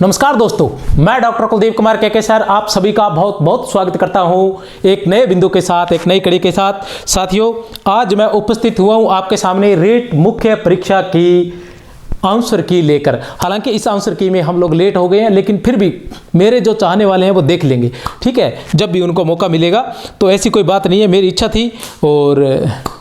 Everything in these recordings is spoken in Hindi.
नमस्कार दोस्तों, मैं डॉक्टर कुलदीप कुमार के सर आप सभी का बहुत बहुत स्वागत करता हूं एक नए बिंदु के साथ, एक नई कड़ी के साथ। साथियों, आज मैं उपस्थित हुआ हूं आपके सामने रीट मुख्य परीक्षा की आंसर की लेकर। हालांकि इस आंसर की में हम लोग लेट हो गए हैं, लेकिन फिर भी मेरे जो चाहने वाले हैं वो देख लेंगे, ठीक है, जब भी उनको मौका मिलेगा। तो ऐसी कोई बात नहीं है, मेरी इच्छा थी और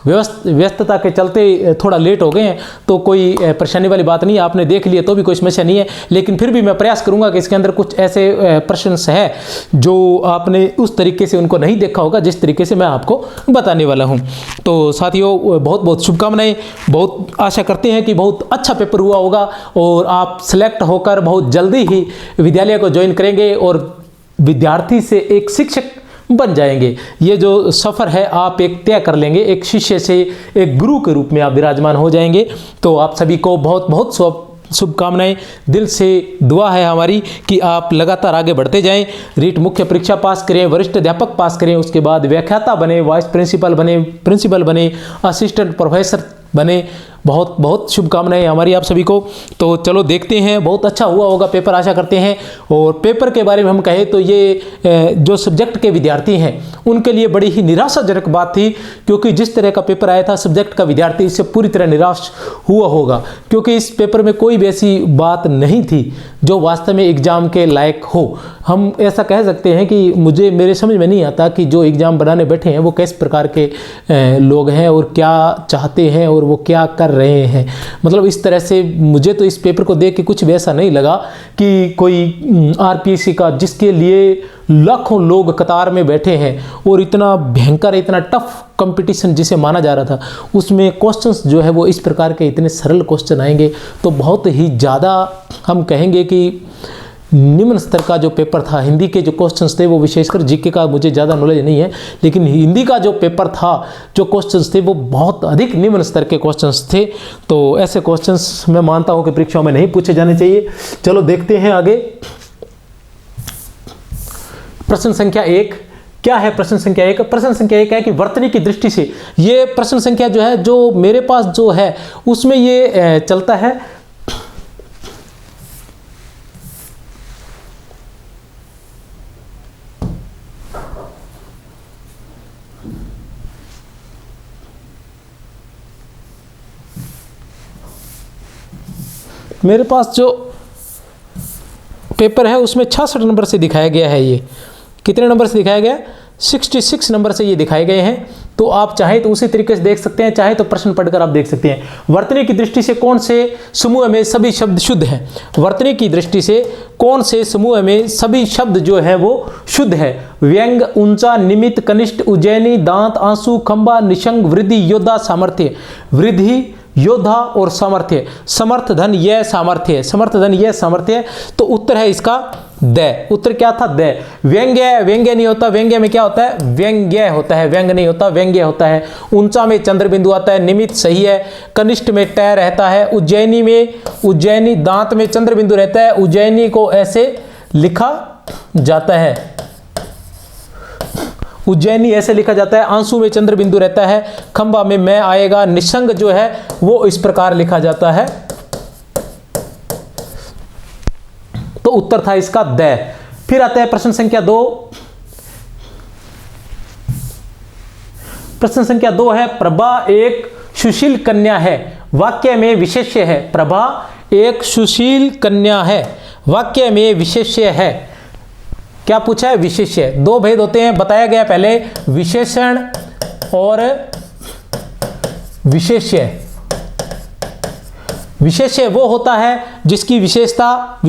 व्यस्तता के चलते थोड़ा लेट हो गए हैं, तो कोई परेशानी वाली बात नहीं है। आपने देख लिया तो भी कोई समस्या नहीं है, लेकिन फिर भी मैं प्रयास करूंगा कि इसके अंदर कुछ ऐसे प्रश्न है जो आपने उस तरीके से उनको नहीं देखा होगा जिस तरीके से मैं आपको बताने वाला हूं। तो साथियों, बहुत बहुत शुभकामनाएं। बहुत आशा करते हैं कि बहुत अच्छा पेपर हुआ होगा और आप सिलेक्ट होकर बहुत जल्दी ही विद्यालय को ज्वाइन करेंगे और विद्यार्थी से एक शिक्षक बन जाएंगे। ये जो सफ़र है आप एक तय कर लेंगे, एक शिष्य से एक गुरु के रूप में आप विराजमान हो जाएंगे। तो आप सभी को बहुत बहुत शुभकामनाएं। दिल से दुआ है हमारी कि आप लगातार आगे बढ़ते जाएं, रीट मुख्य परीक्षा पास करें, वरिष्ठ अध्यापक पास करें, उसके बाद व्याख्याता बने, वाइस प्रिंसिपल बने, असिस्टेंट प्रोफेसर बने। बहुत बहुत शुभकामनाएं हमारी आप सभी को। तो चलो देखते हैं, बहुत अच्छा हुआ होगा पेपर, आशा करते हैं। और पेपर के बारे में हम कहें तो ये जो सब्जेक्ट के विद्यार्थी हैं उनके लिए बड़ी ही निराशाजनक बात थी, क्योंकि जिस तरह का पेपर आया था सब्जेक्ट का विद्यार्थी इससे पूरी तरह निराश हुआ होगा, क्योंकि इस पेपर में कोई भी ऐसी बात नहीं थी जो वास्तव में एग्ज़ाम के लायक हो। हम ऐसा कह सकते हैं कि मेरे समझ में नहीं आता कि जो एग्ज़ाम बनाने बैठे हैं वो किस प्रकार के लोग हैं और क्या चाहते हैं और वो क्या कर रहे हैं। मतलब इस तरह से मुझे तो इस पेपर को देख के कुछ भी ऐसा नहीं लगा कि कोई आरपीएससी का, जिसके लिए लाखों लोग कतार में बैठे हैं और इतना भयंकर, इतना टफ कंपटीशन जिसे माना जा रहा था, उसमें क्वेश्चंस जो है वो इस प्रकार के इतने सरल क्वेश्चन आएंगे तो बहुत ही ज़्यादा हम कहेंगे कि निम्न स्तर का जो पेपर था। हिंदी के जो क्वेश्चंस थे वो, विशेषकर जीके का मुझे ज़्यादा नॉलेज नहीं है, लेकिन हिंदी का जो पेपर था, जो क्वेश्चंस थे वो बहुत अधिक निम्न स्तर के क्वेश्चंस थे। तो ऐसे क्वेश्चंस मैं मानता हूं कि परीक्षाओं में नहीं पूछे जाने चाहिए। चलो देखते हैं आगे। प्रश्न संख्या 1 क्या है? प्रश्न संख्या 1 है कि वर्तनी की दृष्टि से, ये प्रश्न संख्या जो है, जो मेरे पास जो है उसमें ये चलता है मेरे पास जो पेपर है उसमें 66 नंबर से दिखाया गया है। ये कितने नंबर से दिखाया गया? 66 नंबर से ये दिखाए गए हैं। तो आप चाहे तो उसी तरीके से देख सकते हैं, चाहे तो प्रश्न पढ़कर आप देख सकते हैं। वर्तनी की दृष्टि से कौन से समूह में सभी शब्द शुद्ध हैं? वर्तनी की दृष्टि से कौन से समूह में सभी शब्द जो है वो शुद्ध है? व्यंग, ऊंचा, निमित्त, कनिष्ठ, उज्जैनी, दांत, आंसू, खंबा, निशंग, वृद्धि, योद्धा, सामर्थ्य। वृद्धि, योद्धा और सामर्थ्य। समर्थ, धन, यह सामर्थ्य। समर्थ, धन, यह सामर्थ्य। तो उत्तर है इसका द। उत्तर क्या था? द। व्यंग्य, व्यंग्य नहीं होता, व्यंग्य में क्या होता है? व्यंग्य होता है, व्यंग नहीं होता, व्यंग्य होता है। ऊंचा में चंद्र बिंदु आता है, निमित्त सही है। कनिष्ठ में टय रहता है। उज्जैनी में, उज्जैनी, दांत में चंद्र बिंदु रहता है, उज्जैनी को ऐसे लिखा जाता है, उज्जैनी ऐसे लिखा जाता है। आंसू में चंद्र बिंदु रहता है, खंबा में मैं आएगा। निशंग जो है वो इस प्रकार लिखा जाता है। तो उत्तर था इसका द। फिर आता है प्रश्न संख्या 2। प्रश्न संख्या 2 है, प्रभा एक सुशील कन्या है, वाक्य में विशेष्य है। प्रभा एक सुशील कन्या है, वाक्य में विशेष्य है। क्या पूछा है? विशेष्य। दो भेद होते हैं, बताया गया पहले, विशेषण और विशेष्य। विशेष्य वो होता है जिसकी विशेषता,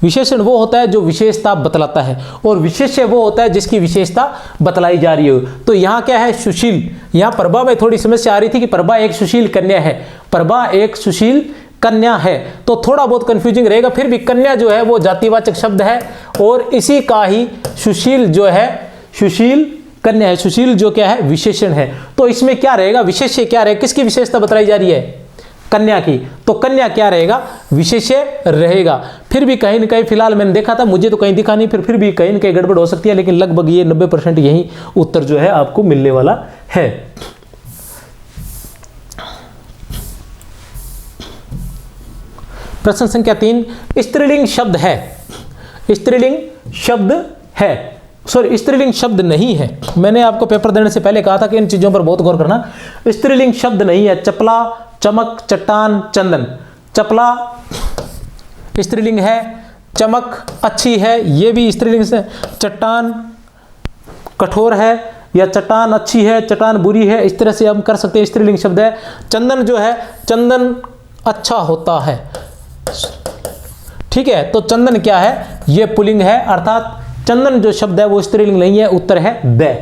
विशेषण वो होता है जो विशेषता बतलाता है, और विशेष्य वो होता है जिसकी विशेषता बतलाई जा रही हो। तो यहाँ क्या है? सुशील। यहाँ प्रभा में थोड़ी समस्या आ रही थी कि प्रभा एक सुशील कन्या है, प्रभा एक सुशील कन्या है, तो थोड़ा बहुत कंफ्यूजिंग रहेगा। फिर भी कन्या जो है वो जातिवाचक शब्द है और इसी का ही सुशील जो है, सुशील कन्या है। सुशील जो क्या है? विशेषण है। तो इसमें क्या रहेगा? विशेष्य क्या रहेगा? किसकी विशेषता बताई जा रही है? कन्या की। तो कन्या क्या रहेगा? विशेष्य रहेगा। फिर भी कहीं न कहीं, फिलहाल मैंने देखा था, मुझे तो कहीं दिखा नहीं, फिर भी कहीं न कहीं गड़बड़ हो सकती है, लेकिन लगभग ये 90% यही उत्तर जो है आपको मिलने वाला है। प्रश्न संख्या 3, स्त्रीलिंग शब्द है, स्त्रीलिंग शब्द है, सॉरी स्त्रीलिंग शब्द नहीं है। मैंने आपको पेपर देने से पहले कहा था कि इन चीजों पर बहुत गौर करना। स्त्रीलिंग शब्द नहीं है। चपला, चमक, चट्टान, चंदन। चपला स्त्रीलिंग है, चमक अच्छी है, ये भी स्त्रीलिंग से। चट्टान कठोर है, या चट्टान अच्छी है, चट्टान बुरी है, इस तरह से हम कर सकते हैं, स्त्रीलिंग शब्द है। चंदन जो है, चंदन अच्छा होता है, ठीक है। तो चंदन क्या है, ये पुल्लिंग है, अर्थात चंदन जो शब्द है वो स्त्रीलिंग नहीं है। उत्तर है द।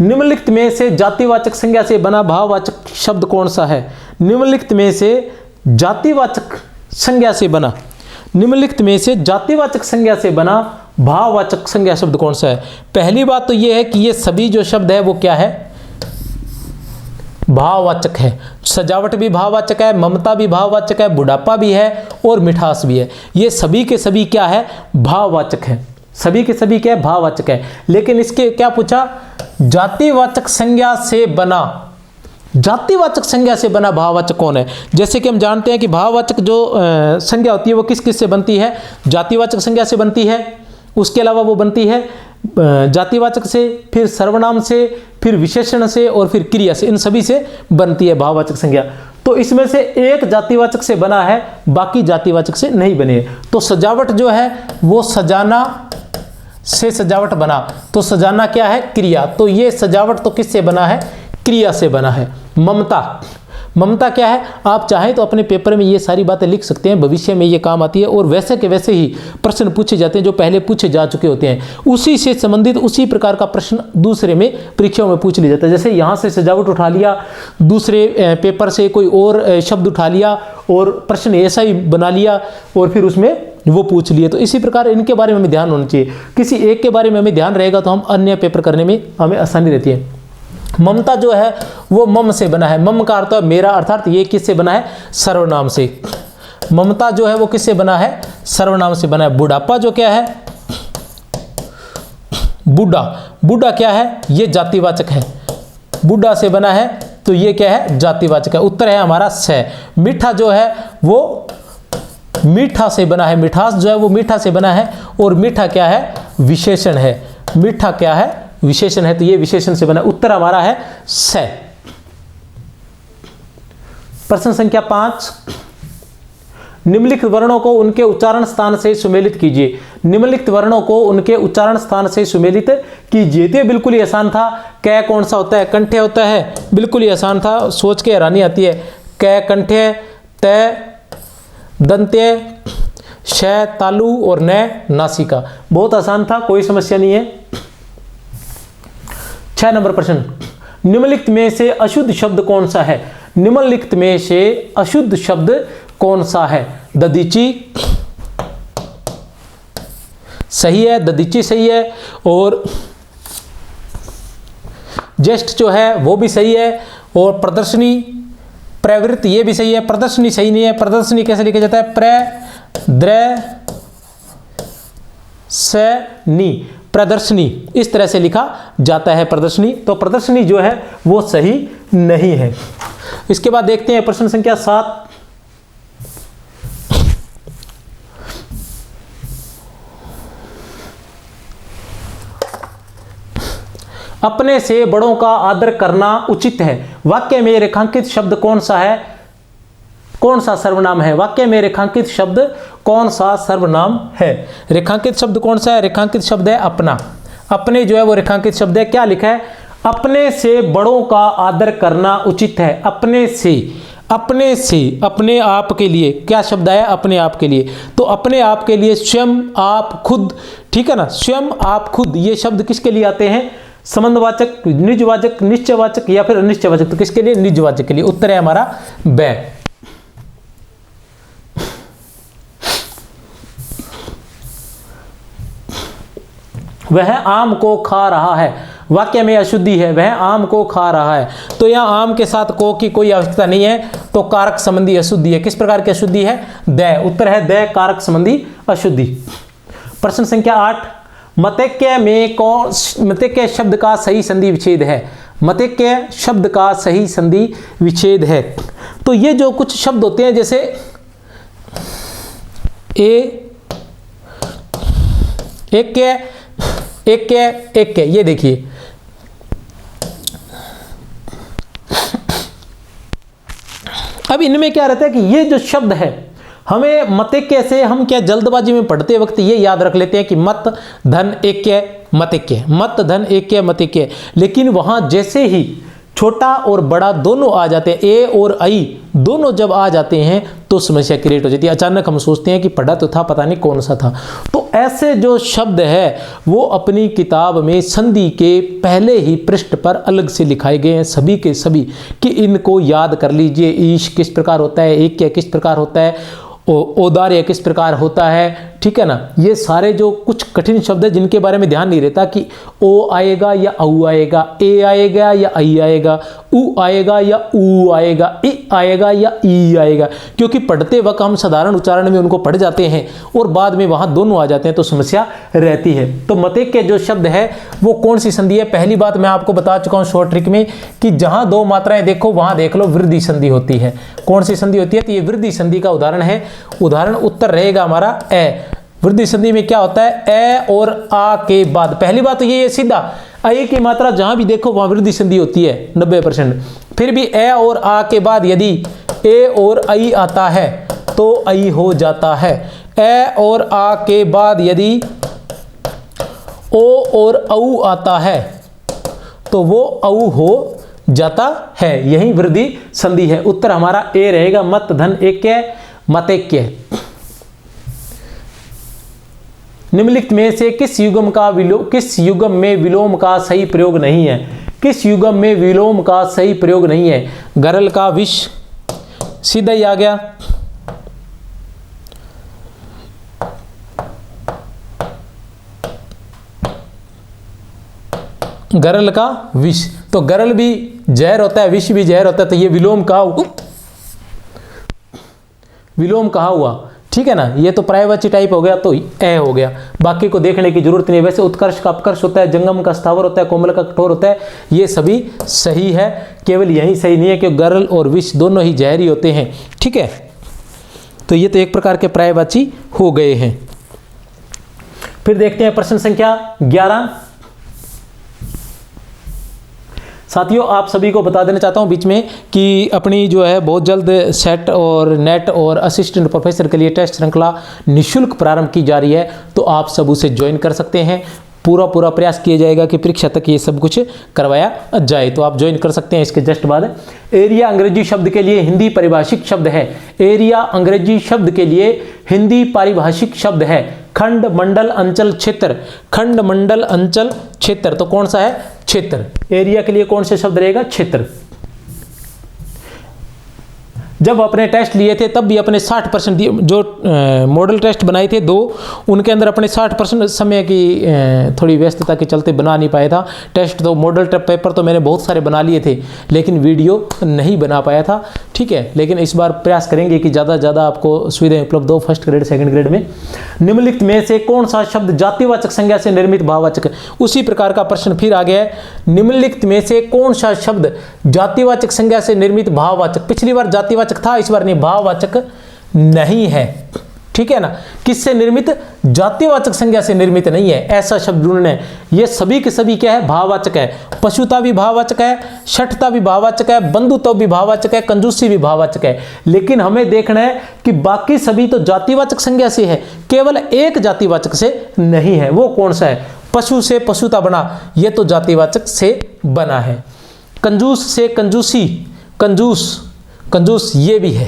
निम्नलिखित में से जातिवाचक संज्ञा से बना भाववाचक शब्द कौन सा है? निम्नलिखित में से जातिवाचक संज्ञा से बना, निम्नलिखित में से जातिवाचक संज्ञा से बना भाववाचक संज्ञा शब्द कौन सा है? पहली बात तो यह है कि ये सभी जो शब्द है वो क्या है, भाववाचक है। सजावट भी भाववाचक है, ममता भी भाववाचक है, बुढ़ापा भी है और मिठास भी है। ये सभी के सभी क्या है, भाववाचक है। सभी के सभी क्या है, भाववाचक है। लेकिन इसके क्या पूछा, जातिवाचक संज्ञा से बना, जातिवाचक संज्ञा से बना भाववाचक कौन है? जैसे कि हम जानते हैं कि भाववाचक जो संज्ञा होती है वो किस किस से बनती है, जातिवाचक संज्ञा से बनती है, उसके अलावा वो बनती है जातिवाचक से, फिर सर्वनाम से, फिर विशेषण से और फिर क्रिया से। इन सभी से बनती है भाववाचक संज्ञा। तो इसमें से एक जातिवाचक से बना है, बाकी जातिवाचक से नहीं बने। तो सजावट जो है वो सजाना से सजावट बना, तो सजाना क्या है, क्रिया। तो ये सजावट तो किससे बना है, क्रिया से बना है। ममता, ममता क्या है, आप चाहें तो अपने पेपर में ये सारी बातें लिख सकते हैं, भविष्य में ये काम आती है। और वैसे के वैसे ही प्रश्न पूछे जाते हैं जो पहले पूछे जा चुके होते हैं, उसी से संबंधित उसी प्रकार का प्रश्न दूसरे में परीक्षाओं में पूछ लिया जाता है। जैसे यहाँ से सजावट उठा लिया, दूसरे पेपर से कोई और शब्द उठा लिया और प्रश्न ऐसा ही बना लिया और फिर उसमें वो पूछ लिए। तो इसी प्रकार इनके बारे में हमें ध्यान होना चाहिए। किसी एक के बारे में हमें ध्यान रहेगा तो हम अन्य पेपर करने में हमें आसानी रहती है। ममता जो है वो मम से बना है। मम का अर्थ है मेरा, अर्थात ये किससे बना है, सर्वनाम से। ममता जो है वो किससे बना है, सर्वनाम से बना है। बुढ़ापा जो क्या है, बूढ़ा, बूढ़ा क्या है, ये जातिवाचक है, बूढ़ा से बना है, तो ये क्या है, जातिवाचक है। उत्तर है हमारा स। मीठा जो है वो मीठा से बना है, मिठास जो है वो मीठा से बना है, और मीठा क्या है, विशेषण है। मीठा क्या है, विशेषण है, तो ये विशेषण से बना। उत्तर हमारा है स। प्रश्न संख्या 5, निम्नलिखित वर्णों को उनके उच्चारण स्थान से सुमेलित कीजिए। निम्नलिखित वर्णों को उनके उच्चारण स्थान से सुमेलित कीजिए। तो बिल्कुल ही आसान था। कै कौन सा होता है, कंठ्य होता है, बिल्कुल ही आसान था, सोच के हैरानी आती है। कै कंठ्य, तय दंत्य, श तालु और न नासिका। बहुत आसान था, कोई समस्या नहीं है। 6 नंबर प्रश्न, निम्नलिखित में से अशुद्ध शब्द कौन सा है? निम्नलिखित में से अशुद्ध शब्द कौन सा है? ददीची सही है, ददीची सही है, और ज्येष्ठ जो है वो भी सही है, और प्रदर्शनी, प्रवृत्त ये भी सही है। प्रदर्शनी सही नहीं है। प्रदर्शनी कैसे लिखा जाता है, प्रदर्शनी, प्रदर्शनी इस तरह से लिखा जाता है, प्रदर्शनी। तो प्रदर्शनी जो है वो सही नहीं है। इसके बाद देखते हैं प्रश्न संख्या 7, अपने से बड़ों का आदर करना उचित है। वाक्य में रेखांकित शब्द कौन सा है, कौन सा सर्वनाम है? वाक्य में रेखांकित शब्द कौन सा सर्वनाम है? रेखांकित शब्द कौन सा है? रेखांकित शब्द है अपना। अपने जो है वो रेखांकित शब्द है। क्या लिखा है, अपने से बड़ों का आदर करना उचित है। अपने से, अपने से, अपने आप के लिए क्या शब्द है, अपने आप के लिए। तो अपने आप के लिए स्वयं, आप, खुद, ठीक है ना। स्वयं, आप, खुद, ये शब्द किसके लिए आते हैं? संबंधवाचक, निजवाचक, निश्चयवाचक या फिर अनिश्चयवाचक। तो किसके लिए? निजवाचक के लिए। उत्तर है हमारा ब। वह आम को खा रहा है। वाक्य में अशुद्धि है, वह आम को खा रहा है। तो यहाँ आम के साथ को की कोई आवश्यकता नहीं है, तो कारक संबंधी अशुद्धि है। किस प्रकार की अशुद्धि है? द। उत्तर है द, कारक संबंधी अशुद्धि। प्रश्न संख्या 8, मतैक्य में कौन, मतैक्य शब्द का सही संधि विच्छेद है? मतैक्य शब्द का सही संधि विच्छेद है। तो ये जो कुछ शब्द होते हैं जैसे एक, ये देखिए अब इनमें क्या रहता है कि ये जो शब्द है हमें मतैक्य से हम क्या जल्दबाजी में पढ़ते वक्त ये याद रख लेते हैं कि मत धन ऐक्य मतैक्य, मत धन ऐक्य मतैक्य, लेकिन वहां जैसे ही छोटा और बड़ा दोनों आ जाते हैं, ए और आई दोनों जब आ जाते हैं तो समस्या क्रिएट हो जाती है। अचानक हम सोचते हैं कि पढ़ा तो था, पता नहीं कौन सा था। तो ऐसे जो शब्द है वो अपनी किताब में संधि के पहले ही पृष्ठ पर अलग से लिखाए गए हैं सभी के सभी, कि इनको याद कर लीजिए। ईश किस प्रकार होता है, ऐक्य किस प्रकार होता है, औदार्य किस प्रकार होता है, ठीक है ना। ये सारे जो कुछ कठिन शब्द है जिनके बारे में ध्यान नहीं रहता कि ओ आएगा या औ आएगा, ए आएगा या आई आएगा, उ आएगा या ऊ आएगा, ई आएगा या ई आएगा, क्योंकि पढ़ते वक्त हम साधारण उच्चारण में उनको पढ़ जाते हैं और बाद में वहां दोनों आ जाते हैं तो समस्या रहती है। तो मतैक्य जो शब्द है वो कौन सी संधि है? पहली बात मैं आपको बता चुका हूं शॉर्ट ट्रिक में कि जहां दो मात्राएं देखो वहां देख लो वृद्धि संधि होती है। कौन सी संधि होती है? तो ये वृद्धि संधि का उदाहरण है। उदाहरण उत्तर रहेगा हमारा ए। वृद्धि संधि में क्या होता है? ए और आ के बाद, पहली बात तो ये है सीधा आई की मात्रा जहां भी देखो वहां वृद्धि संधि होती है 90%। फिर भी ए और आ के बाद यदि ए और आई आता है तो आई हो जाता है। ए और आ के बाद यदि ओ और औ आता है तो वो औ हो जाता है। यही वृद्धि संधि है। उत्तर हमारा ए रहेगा, मत धन ऐक्य मतैक्य। निम्नलिखित में से किस युग्म में विलोम का सही प्रयोग नहीं है? किस युग्म में विलोम का सही प्रयोग नहीं है? गरल का विष सीधा ही आ गया। गरल का विष, तो गरल भी जहर होता है, विष भी जहर होता है, तो ये विलोम कहा हुआ, ठीक है ना। ये तो पर्यायवाची टाइप हो गया तो ए हो गया, बाकी को देखने की जरूरत नहीं। वैसे उत्कर्ष का अपकर्ष होता है, जंगम का स्थावर होता है, कोमल का कठोर होता है, ये सभी सही है। केवल यही सही नहीं है कि गरल और विष दोनों ही जहरी होते हैं, ठीक है। तो ये तो एक प्रकार के पर्यायवाची हो गए हैं। फिर देखते हैं प्रश्न संख्या 11। साथियों आप सभी को बता देना चाहता हूं बीच में कि अपनी जो है बहुत जल्द सेट और नेट और असिस्टेंट प्रोफेसर के लिए टेस्ट श्रृंखला निःशुल्क प्रारंभ की जा रही है, तो आप सब उसे ज्वाइन कर सकते हैं। पूरा प्रयास किया जाएगा कि परीक्षा तक ये सब कुछ करवाया जाए, तो आप ज्वाइन कर सकते हैं। इसके जस्ट बाद एरिया अंग्रेजी शब्द के लिए हिंदी पारिभाषिक शब्द है। एरिया अंग्रेजी शब्द के लिए हिंदी पारिभाषिक शब्द है खंड मंडल अंचल क्षेत्र। खंड मंडल अंचल क्षेत्र, तो कौन सा है? क्षेत्र। एरिया के लिए कौन से शब्द रहेगा? क्षेत्र। जब अपने टेस्ट लिए थे तब भी अपने 60% जो मॉडल टेस्ट बनाए थे 2, उनके अंदर अपने 60% समय की थोड़ी व्यस्तता के चलते बना नहीं पाया था टेस्ट। तो मॉडल पेपर तो मैंने बहुत सारे बना लिए थे लेकिन वीडियो नहीं बना पाया था, ठीक है। लेकिन इस बार प्रयास करेंगे कि ज़्यादा से ज़्यादा आपको सुविधाएं उपलब्ध हो फर्स्ट ग्रेड सेकंड ग्रेड में। निम्नलिखित में से कौन सा शब्द जातिवाचक संज्ञा से निर्मित भाववाचक? उसी प्रकार का प्रश्न फिर आ गया है। निम्नलिखित में से कौन सा शब्द जातिवाचक संज्ञा से निर्मित भाववाचक? पिछली बार जातिवाचक था, इस बार नहीं, भाववाचक नहीं है, ठीक है ना। किससे निर्मित? जातिवाचक संज्ञा से निर्मित नहीं है, ऐसा शब्द ढूंढना है। ये सभी के सभी क्या है? भाववाचक है। पशुता भी भाववाचक है, शठता भी भाववाचक है, बंधुत्व भी भाववाचक है, कंजूसी भी भाववाचक है। लेकिन हमें देखना है कि बाकी सभी तो जातिवाचक संज्ञा से है, केवल एक जातिवाचक से नहीं है। वो कौन सा है? पशु से पशुता बना, ये तो जातिवाचक से बना है। कंजूस से कंजूसी, कंजूस ये भी है,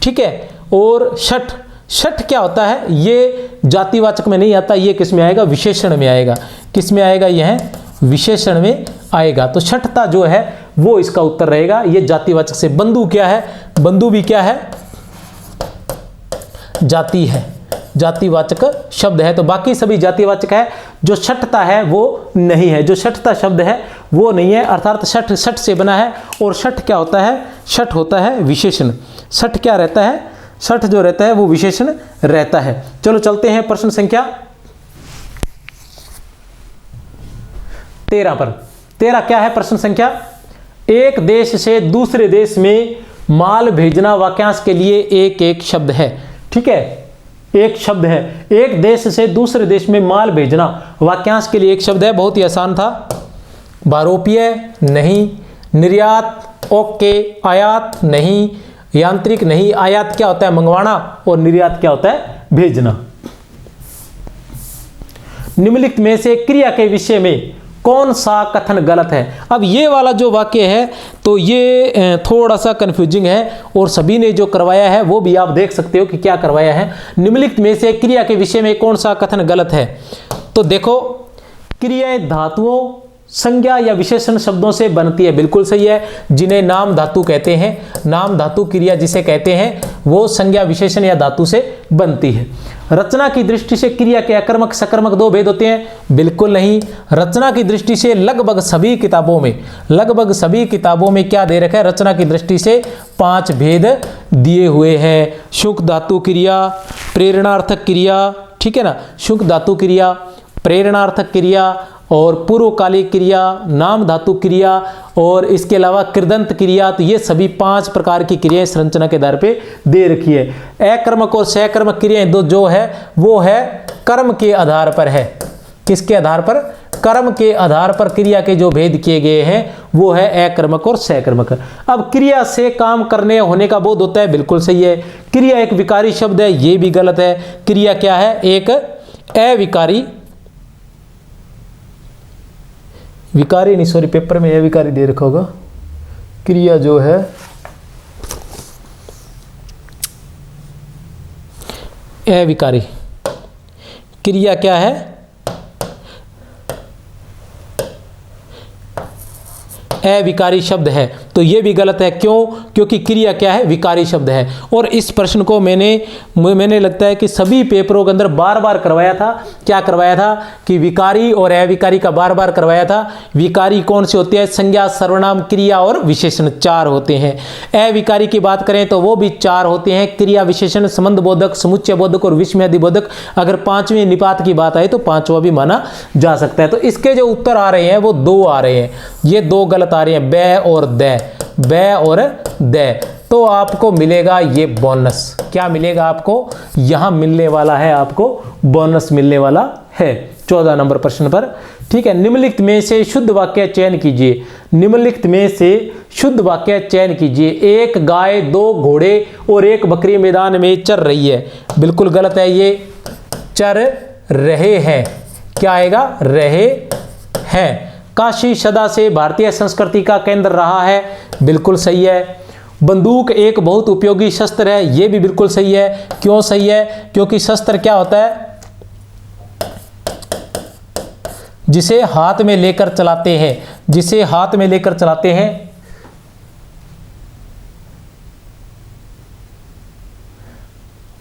ठीक है। और शठ क्या होता है? ये जातिवाचक में नहीं आता, ये किस में आएगा? विशेषण में आएगा। किस में आएगा? यह विशेषण में आएगा। तो शठता जो है वो इसका उत्तर रहेगा, ये जातिवाचक से। बंधु क्या है? बंधु भी क्या है? जाति है, जातिवाचक शब्द है। तो बाकी सभी जातिवाचक है, जो शठता है वो नहीं है। जो शठता शब्द है वो नहीं है, अर्थात शठ से बना है। और शठ क्या होता है? शठ होता है विशेषण। शठ क्या रहता है? शठ जो रहता है वो विशेषण रहता है। चलो चलते हैं प्रश्न संख्या 13 पर। 13 क्या है प्रश्न संख्या? एक देश से दूसरे देश में माल भेजना वाक्यांश के लिए एक एक शब्द है। ठीक है, एक शब्द है। एक देश से दूसरे देश में माल भेजना वाक्यांश के लिए एक शब्द है। बहुत ही आसान था। भारोपीय नहीं, निर्यात ओके, आयात नहीं, यांत्रिक नहीं। आयात क्या होता है? मंगवाना, और निर्यात क्या होता है? भेजना। निम्नलिखित में से क्रिया के विषय में कौन सा कथन गलत है? अब ये वाला जो वाक्य है तो ये थोड़ा सा कंफ्यूजिंग है, और सभी ने जो करवाया है वो भी आप देख सकते हो कि क्या करवाया है। निम्नलिखित में से क्रिया के विषय में कौन सा कथन गलत है? तो देखो, क्रियाएं धातुओं, संज्ञा या विशेषण शब्दों से बनती है, बिल्कुल सही है, जिन्हें नाम धातु कहते हैं। नाम धातु क्रिया जिसे कहते हैं वो संज्ञा, विशेषण या धातु से बनती है। रचना की दृष्टि से क्रिया के अकर्मक सकर्मक दो भेद होते हैं, बिल्कुल नहीं। रचना की दृष्टि से लगभग सभी किताबों में क्या दे रखा है? रचना की दृष्टि से 5 भेद दिए हुए हैं। शुक धातु क्रिया, प्रेरणार्थक क्रिया, ठीक है ना, शुक धातु क्रिया, प्रेरणार्थक क्रिया और पूर्वकालिक क्रिया, नाम धातु क्रिया, और इसके अलावा कृदंत क्रिया। तो ये सभी 5 प्रकार की क्रियाएं संरचना के आधार पे दे रखी है। अकर्मक और सहकर्मक क्रियाएं दो जो है वो है कर्म के आधार पर है। किसके आधार पर? कर्म के आधार पर क्रिया के जो भेद किए गए हैं वो है अकर्मक और सहकर्मक। अब क्रिया से काम करने होने का बोध होता है, बिल्कुल सही है। क्रिया एक विकारी शब्द है, ये भी गलत है। क्रिया क्या है? एक विकारी नहीं, सॉरी, पेपर में अविकारी दे रखा होगा। क्रिया जो है अविकारी, क्रिया क्या है? अविकारी शब्द है, तो ये भी गलत है। क्यों? क्योंकि क्रिया क्या है? विकारी शब्द है। और इस प्रश्न को मैंने लगता है कि सभी पेपरों के अंदर बार बार करवाया था। क्या करवाया था? कि विकारी और अविकारी का बार बार करवाया था। विकारी कौन से होते हैं? संज्ञा, सर्वनाम, क्रिया और विशेषण, 4 होते हैं। अविकारी की बात करें तो वो भी 4 होते हैं, क्रिया, विशेषण, संबंध बोधक, समुच्चय बोधक और विस्मयादि बोधक। अगर 5वें निपात की बात आए तो 5वां भी माना जा सकता है। तो इसके जो उत्तर आ रहे हैं वो 2 आ रहे हैं, ये 2 गलत आ रहे हैं, बै और दै, बै और दै। तो आपको मिलेगा ये बोनस। क्या मिलेगा आपको? यहां मिलने वाला है, आपको बोनस मिलने वाला है 14 नंबर प्रश्न पर। ठीक है, निम्नलिखित में से शुद्ध वाक्य चयन कीजिए। निम्नलिखित में से शुद्ध वाक्य चयन कीजिए। एक गाय, 2 घोड़े और 1 बकरी मैदान में चर रही है, बिल्कुल गलत है। ये चर रहे हैं, क्या आएगा? रहे हैं। काशी सदा से भारतीय संस्कृति का केंद्र रहा है, बिल्कुल सही है। बंदूक एक बहुत उपयोगी शस्त्र है, यह भी बिल्कुल सही है। क्यों सही है? क्योंकि शस्त्र क्या होता है? जिसे हाथ में लेकर चलाते हैं, जिसे हाथ में लेकर चलाते हैं।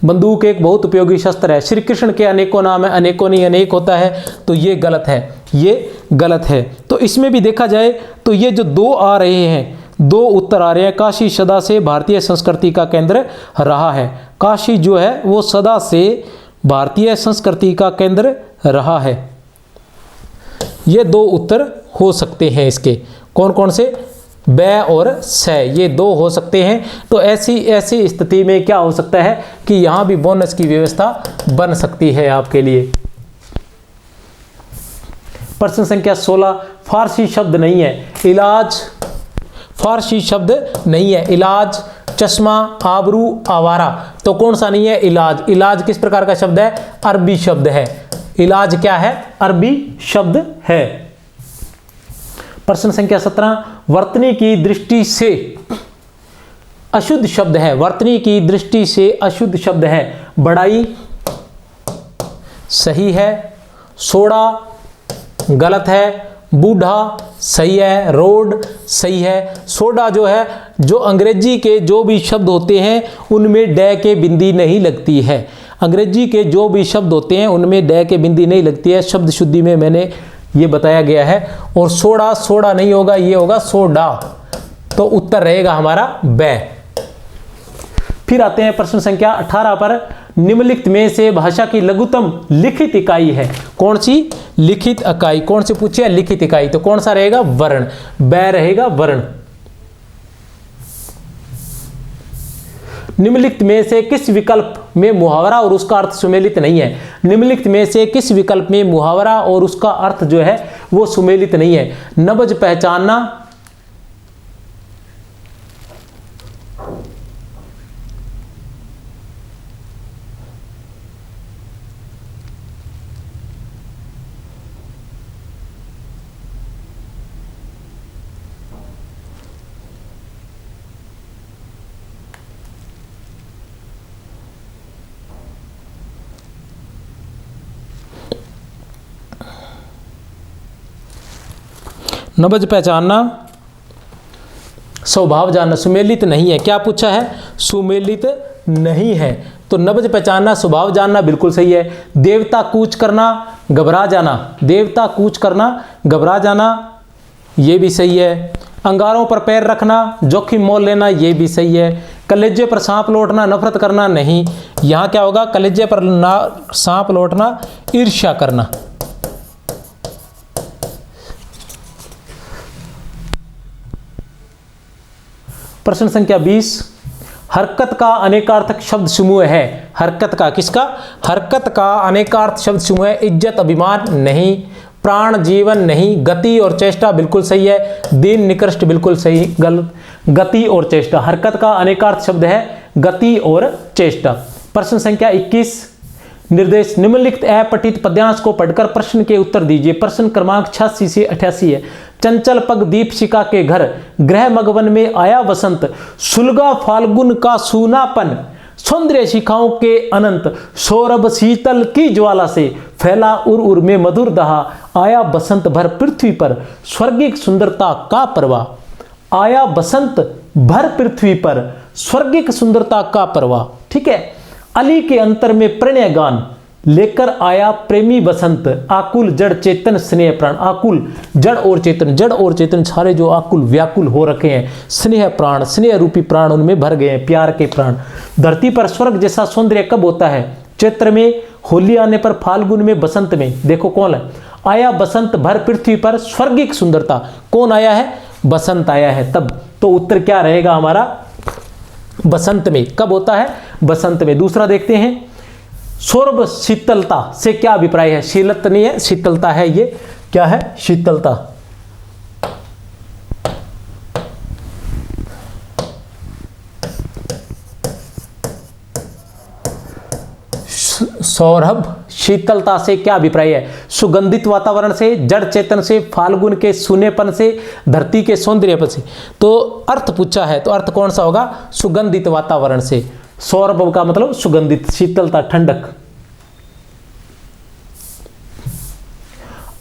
बंदूक एक बहुत उपयोगी शस्त्र है। श्री कृष्ण के अनेकों नाम है, अनेकों नहीं अनेक होता है, तो ये गलत है, ये गलत है। तो इसमें भी देखा जाए तो ये जो 2 आ रहे हैं, 2 उत्तर आ रहे हैं। काशी सदा से भारतीय संस्कृति का केंद्र रहा है। काशी जो है वो सदा से भारतीय संस्कृति का केंद्र रहा है। ये 2 उत्तर हो सकते हैं इसके। कौन कौन से? बै और स, ये 2 हो सकते हैं। तो ऐसी स्थिति में क्या हो सकता है कि यहां भी बोनस की व्यवस्था बन सकती है आपके लिए। प्रश्न संख्या 16, फारसी शब्द नहीं है। इलाज, फारसी शब्द नहीं है। इलाज, चश्मा, आबरू, आवारा, तो कौन सा नहीं है? इलाज। इलाज किस प्रकार का शब्द है? अरबी शब्द है। इलाज क्या है? अरबी शब्द है। प्रश्न संख्या 17, वर्तनी की दृष्टि से अशुद्ध शब्द है। वर्तनी की दृष्टि से अशुद्ध शब्द है। बढ़ाई सही है, सोडा गलत है, बूढ़ा सही है, रोड सही है। सोडा जो है, जो अंग्रेजी के जो भी शब्द होते हैं उनमें डै के बिंदी नहीं लगती है। अंग्रेजी के जो भी शब्द होते हैं उनमें डै के बिंदी नहीं लगती है, शब्द शुद्धि में मैंने ये बताया गया है। और सोडा, सोडा नहीं होगा, ये होगा सोडा। तो उत्तर रहेगा हमारा बै। फिर आते हैं प्रश्न संख्या 18 पर। निम्नलिखित में से भाषा की लघुतम लिखित इकाई है कौन सी? लिखित इकाई कौन से पूछे है? लिखित इकाई, तो कौन सा रहेगा? वर्ण, बै रहेगा वर्ण। निम्नलिखित में से किस विकल्प में मुहावरा और उसका अर्थ सुमेलित नहीं है? निम्नलिखित में से किस विकल्प में मुहावरा और उसका अर्थ जो है वो सुमेलित नहीं है? नब्ज पहचानना, नब्ज पहचानना, स्वभाव जानना, सुमेलित नहीं है। क्या पूछा है? सुमेलित नहीं है। तो नब्ज पहचानना, स्वभाव जानना बिल्कुल सही है। देवता कूच करना, घबरा जाना, देवता कूच करना, घबरा जाना, ये भी सही है। अंगारों पर पैर रखना, जोखिम मोल लेना, ये भी सही है। कलेजे पर सांप लौटना, नफरत करना, नहीं। यहाँ क्या होगा? कलेजे पर सांप लौटना, ईर्ष्या करना। प्रश्न संख्या 20, हरकत का अनेकार्थक शब्द समूह है। हरकत का, किसका? हरकत का अनेकार्थ शब्द समूह है। इज्जत, अभिमान, नहीं। प्राण, जीवन, नहीं। गति और चेष्टा बिल्कुल सही है। दीन, निकृष्ट, बिल्कुल सही, गलत। गति और चेष्टा, हरकत का अनेकार्थ शब्द है गति और चेष्टा। प्रश्न संख्या 21, निर्देश, निम्नलिखित अपठित पद्यांश को पढ़कर प्रश्न के उत्तर दीजिए। प्रश्न क्रमांक 86 से 88 है। चंचल पग दीपशिखा के घर, गृह मगवन में आया वसंत, सुलगा फाल्गुन का सूनापन, सौंदर्य शिखाओं के अनंत, सौरभ शीतल की ज्वाला से फैला उर उर में मधुर दहा, आया बसंत भर पृथ्वी पर, स्वर्गिक सुंदरता का प्रवाह। आया बसंत भर पृथ्वी पर, स्वर्गिक सुंदरता का प्रवाह। ठीक है। अली के अंतर में प्रणय गान लेकर आया प्रेमी बसंत, आकुल जड़ चेतन स्नेह प्राण। आकुल जड़ और चेतन, जड़ और चेतन सारे जो आकुल व्याकुल हो रखे हैं, स्नेह प्राण, स्नेह रूपी प्राण उनमें भर गए हैं, प्यार के प्राण। धरती पर स्वर्ग जैसा सौंदर्य कब होता है? चैत्र में, होली आने पर, फाल्गुन में, बसंत में। देखो कौन है? आया बसंत भर पृथ्वी पर, स्वर्गिक सुंदरता। कौन आया है? बसंत आया है तब। तो उत्तर क्या रहेगा हमारा? बसंत में। कब होता है? बसंत में। दूसरा देखते हैं, सौरभ शीतलता से क्या अभिप्राय है? शीलत नहीं है, शीतलता है। ये क्या है? शीतलता। सौरभ शीतलता से क्या अभिप्राय है? सुगंधित वातावरण से, जड़ चेतन से, फाल्गुन के सूनेपन से, धरती के सौंदर्यपन से। तो अर्थ पूछा है, तो अर्थ कौन सा होगा? सुगंधित वातावरण से। सौरभ का मतलब सुगंधित, शीतलता, ठंडक।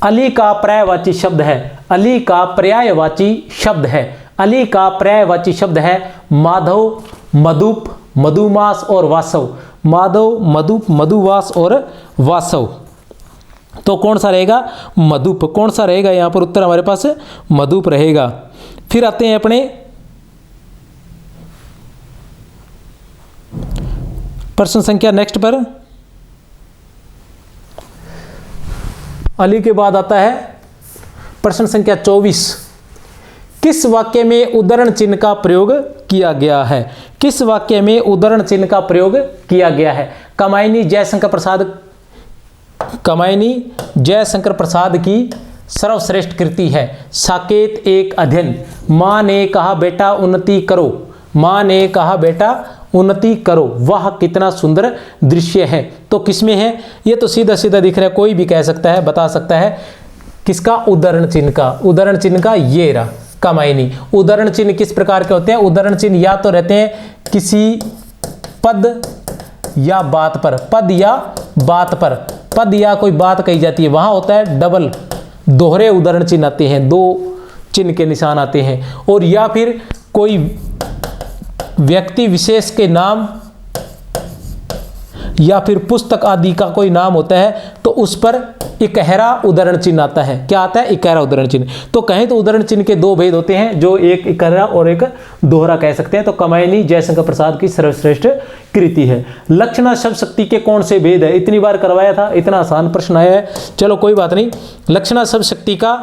अली का पर्यायवाची शब्द है। अली का पर्यायवाची शब्द है। अली का पर्यायवाची शब्द है माधव, मधुप, मधुमास और वासव। माधव, मधुप, मधुवास और वासव। तो कौन सा रहेगा? मधुप। कौन सा रहेगा यहां पर उत्तर? हमारे पास मधुप रहेगा। फिर आते हैं अपने प्रश्न संख्या नेक्स्ट पर। अली के बाद आता है प्रश्न संख्या 24, किस वाक्य में उद्धरण चिन्ह का प्रयोग किया गया है? किस वाक्य में उद्धरण चिन्ह का प्रयोग किया गया है? कामायनी जयशंकर प्रसाद, कामायनी जयशंकर प्रसाद की सर्वश्रेष्ठ कृति है। साकेत एक अध्ययन। माँ ने कहा बेटा उन्नति करो, माँ ने कहा बेटा उन्नति करो, वह कितना सुंदर दृश्य है। तो किसमें है? ये तो सीधा सीधा दिख रहा है, कोई भी कह सकता है, बता सकता है। किसका? उद्धरण चिन्ह का। उद्धरण चिन्ह का ये रहा कामायनी। उद्धरण चिन्ह किस प्रकार के होते हैं? उद्धरण चिन्ह या तो रहते हैं किसी पद या बात पर, पद या बात पर, पद या कोई बात कही जाती है, वहां होता है डबल, दोहरे उद्धरण चिन्ह आते हैं, दो चिन्ह के निशान आते हैं। और या फिर कोई व्यक्ति विशेष के नाम या फिर पुस्तक आदि का कोई नाम होता है तो उस पर इकहरा उद्धरण चिन्ह आता है। क्या आता है? इकहरा उद्धरण चिन्ह। तो कहें तो उद्धरण चिन्ह के दो भेद होते हैं, जो एक इकहरा और एक दोहरा कह सकते हैं। तो कामायनी जयशंकर प्रसाद की सर्वश्रेष्ठ कृति है। लक्षणा शब्द शक्ति के कौन से भेद है? इतनी बार करवाया था, इतना आसान प्रश्न आया है, चलो कोई बात नहीं। लक्षणा शब्द शक्ति का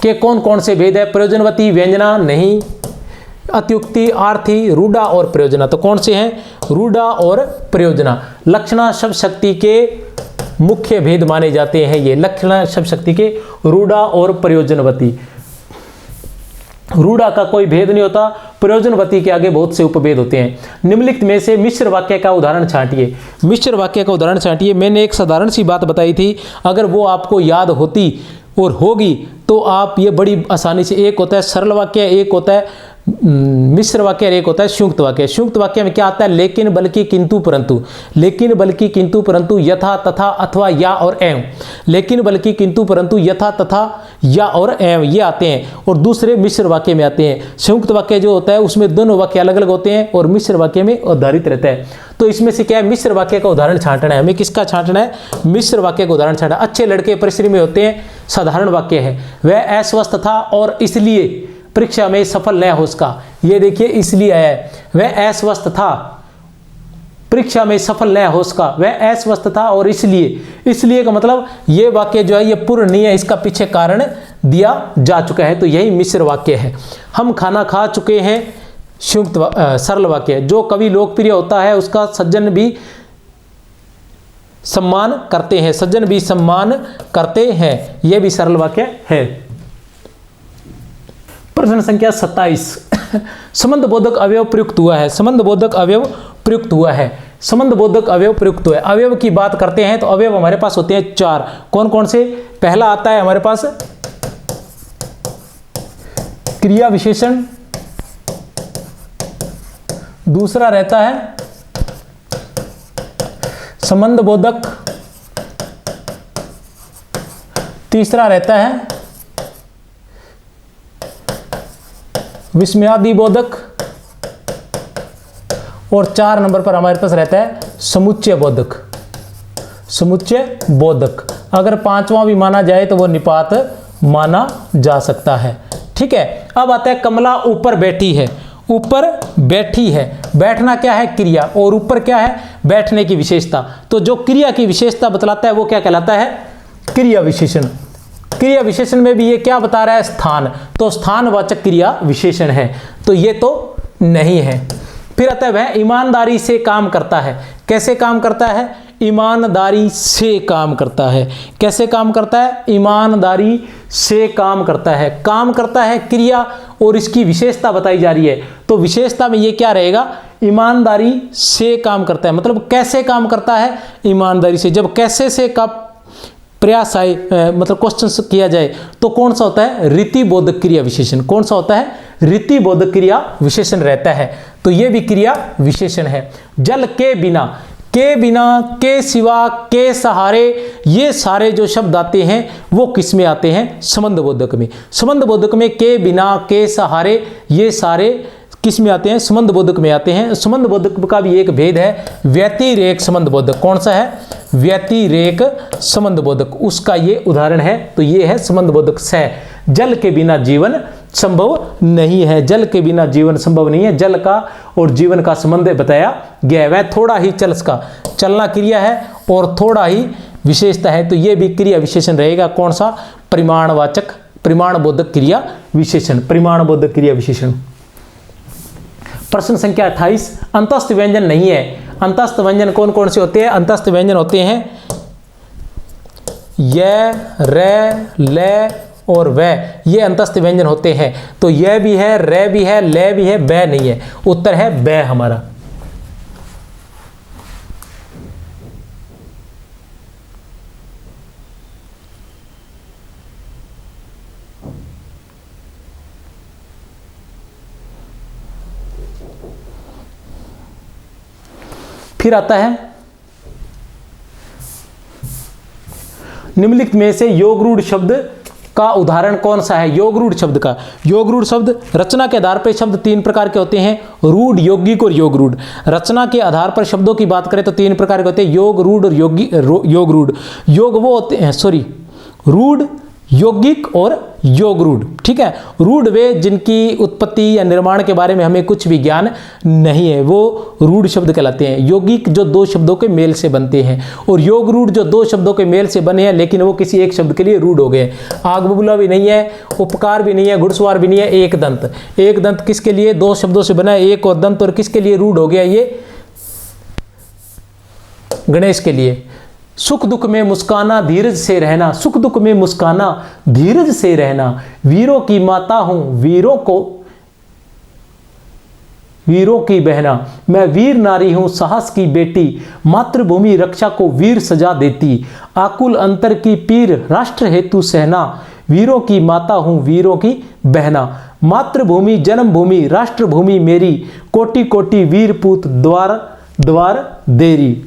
के कौन कौन से भेद है? प्रयोजनवती, व्यंजना नहीं, अत्युक्ति, आर्थी, रूढ़ा और प्रयोजना। तो कौन से हैं? रूढ़ा और प्रयोजना। लक्षणा शब्द शक्ति के मुख्य भेद माने जाते हैं ये। लक्षणा शब्द शक्ति के रूढ़ा और प्रयोजनवती। रूढ़ा का कोई भेद नहीं होता, प्रयोजनवती के आगे बहुत से उपभेद होते हैं। निम्नलिखित में से मिश्र वाक्य का उदाहरण छांटिए। मिश्र वाक्य का उदाहरण छांटिए। मैंने एक साधारण सी बात बताई थी, अगर वो आपको याद होती और होगी तो आप ये बड़ी आसानी से, एक होता है सरल वाक्य, एक होता है मिश्र वाक्य, एक होता है संयुक्त वाक्य। संयुक्त वाक्य में क्या आता है? लेकिन, बल्कि, किंतु, परंतु। लेकिन, बल्कि, किंतु, परंतु, यथा, तथा, अथवा, या और एवं। लेकिन, बल्कि, किंतु, परंतु, यथा, तथा, या और एवं ये आते हैं, और दूसरे मिश्र वाक्य में आते हैं। संयुक्त वाक्य जो होता है उसमें दोनों वाक्य अलग अलग होते हैं और मिश्र वाक्य में आधारित रहता है। तो इसमें से क्या है? मिश्र वाक्य का उदाहरण छांटना है हमें। किसका छांटना है? मिश्र वाक्य का उदाहरण छांटना। अच्छे लड़के परिश्रमी होते हैं, साधारण वाक्य है। वह अस्वस्थ था और इसलिए परीक्षा में सफल न हो सका। ये देखिए, इसलिए है, वह अस्वस्थ था, परीक्षा में सफल न हो सका। वह अस्वस्थ था और इसलिए का मतलब ये वाक्य जो है ये पूर्ण नहीं है, इसका पीछे कारण दिया जा चुका है। तो यही मिश्र वाक्य है। हम खाना खा चुके हैं, संयुक्त सरल वाक्य। जो कवि लोकप्रिय होता है उसका सज्जन भी सम्मान करते हैं, सज्जन भी सम्मान करते हैं, यह भी सरल वाक्य है। प्रश्न संख्या 27। संबंध बोधक अवयव प्रयुक्त हुआ है। संबंध बोधक अवयव प्रयुक्त हुआ है। संबंध बोधक अवयव प्रयुक्त हुआ है। अवयव की बात करते हैं तो अवयव हमारे पास होते हैं 4। कौन कौन से? पहला आता है हमारे पास क्रिया विशेषण, दूसरा रहता है संबंध बोधक, तीसरा रहता है विस्मयादि बोधक, और 4 नंबर पर हमारे पास रहता है समुच्चय बोधक। समुच्चय बोधक अगर 5वां भी माना जाए तो वो निपात माना जा सकता है। ठीक है। अब आता है कमला ऊपर बैठी है। ऊपर बैठी है, बैठना क्या है? क्रिया, और ऊपर क्या है? बैठने की विशेषता। तो जो क्रिया की विशेषता बतलाता है वो क्या कहलाता है? क्रिया विशेषण। क्रिया विशेषण में भी ये क्या बता रहा है? स्थान। तो स्थानवाचक क्रिया विशेषण है, तो ये तो नहीं है। फिर आता है वह ईमानदारी से काम करता है। कैसे काम करता है? ईमानदारी से काम करता है। कैसे काम करता है? ईमानदारी से काम करता है। काम करता है क्रिया, और इसकी विशेषता बताई जा रही है। तो विशेषता में ये क्या रहेगा? ईमानदारी से काम करता है। मतलब कैसे काम करता है? ईमानदारी से। जब कैसे से का प्रयास आए, मतलब क्वेश्चन किया जाए, तो कौन सा होता है? रीति बोधक क्रिया विशेषण। कौन सा होता है? रीति बोधक क्रिया विशेषण रहता है। तो ये भी क्रिया विशेषण है। जल के बिना, के बिना, के सिवा, के सहारे, ये सारे जो शब्द आते हैं वो किस में आते हैं? संबंध बोधक में। संबंध बोधक में के बिना, के सहारे, ये सारे किस में आते हैं? संबंध बोधक में आते हैं। संबंध बोधक का भी एक भेद है, व्यतिरेक संबंध बोधक। कौन सा है? व्यतिरेक संबंध बोधक। उसका ये उदाहरण है। तो ये है संबंध बोधक से। जल के बिना जीवन संभव नहीं है। जल के बिना जीवन संभव नहीं है। जल का और जीवन का संबंध बताया गया है। वह थोड़ा ही चल सका, चलना क्रिया है और थोड़ा ही विशेषता है। तो ये भी क्रिया विशेषण रहेगा। कौन सा? परिमाणवाचक, परिमाण बोधक क्रिया विशेषण। परिमाण बोधक क्रिया विशेषण। प्रश्न संख्या 28। अंतस्थ व्यंजन नहीं है। अंतस्थ व्यंजन कौन कौन से होते हैं? अंतस्थ व्यंजन होते हैं य, रे, ले और वे, ये अंतस्थ व्यंजन होते हैं। तो यह भी है, रे भी है, ले भी है, बै नहीं है। उत्तर है बै हमारा। फिर आता है निम्नलिखित में से योगरूढ़ शब्द का उदाहरण कौन सा है? योगरूढ़ शब्द का। योगरूढ़ शब्द रचना के आधार पर शब्द 3 प्रकार के होते हैं, रूढ़, यौगिक और योगरूढ़। रचना के आधार पर शब्दों की बात करें तो 3 प्रकार के होते हैं, योग, रूढ़ और योगरूढ़। योग वो होते हैं, रूढ़ यौगिक और योग रूढ़। ठीक है, रूढ़ वे जिनकी उत्पत्ति या निर्माण के बारे में हमें कुछ भी ज्ञान नहीं है, वो रूढ़ शब्द कहलाते हैं। यौगिक जो दो शब्दों के मेल से बनते हैं, और योग रूढ़ जो दो शब्दों के मेल से बने हैं लेकिन वो किसी एक शब्द के लिए रूढ़ हो गए। आग बबूला भी नहीं है, उपकार भी नहीं है, घुड़सवार भी नहीं है, एक दंत। एक दंत किसके लिए दो शब्दों से बना है, एक और दंत, और किसके लिए रूढ़ हो गया, ये गणेश के लिए। सुख दुख में मुस्काना धीरज से रहना, सुख दुख में मुस्काना धीरज से रहना, वीरों की माता हूं वीरों की बहना, मैं वीर नारी हूं साहस की बेटी, मातृभूमि रक्षा को वीर सजा देती, आकुल अंतर की पीर राष्ट्र हेतु सहना, वीरों की माता हूं वीरों की बहना, मातृभूमि जन्मभूमि राष्ट्रभूमि मेरी, कोटि कोटि वीर पूत द्वार द्वार देरी,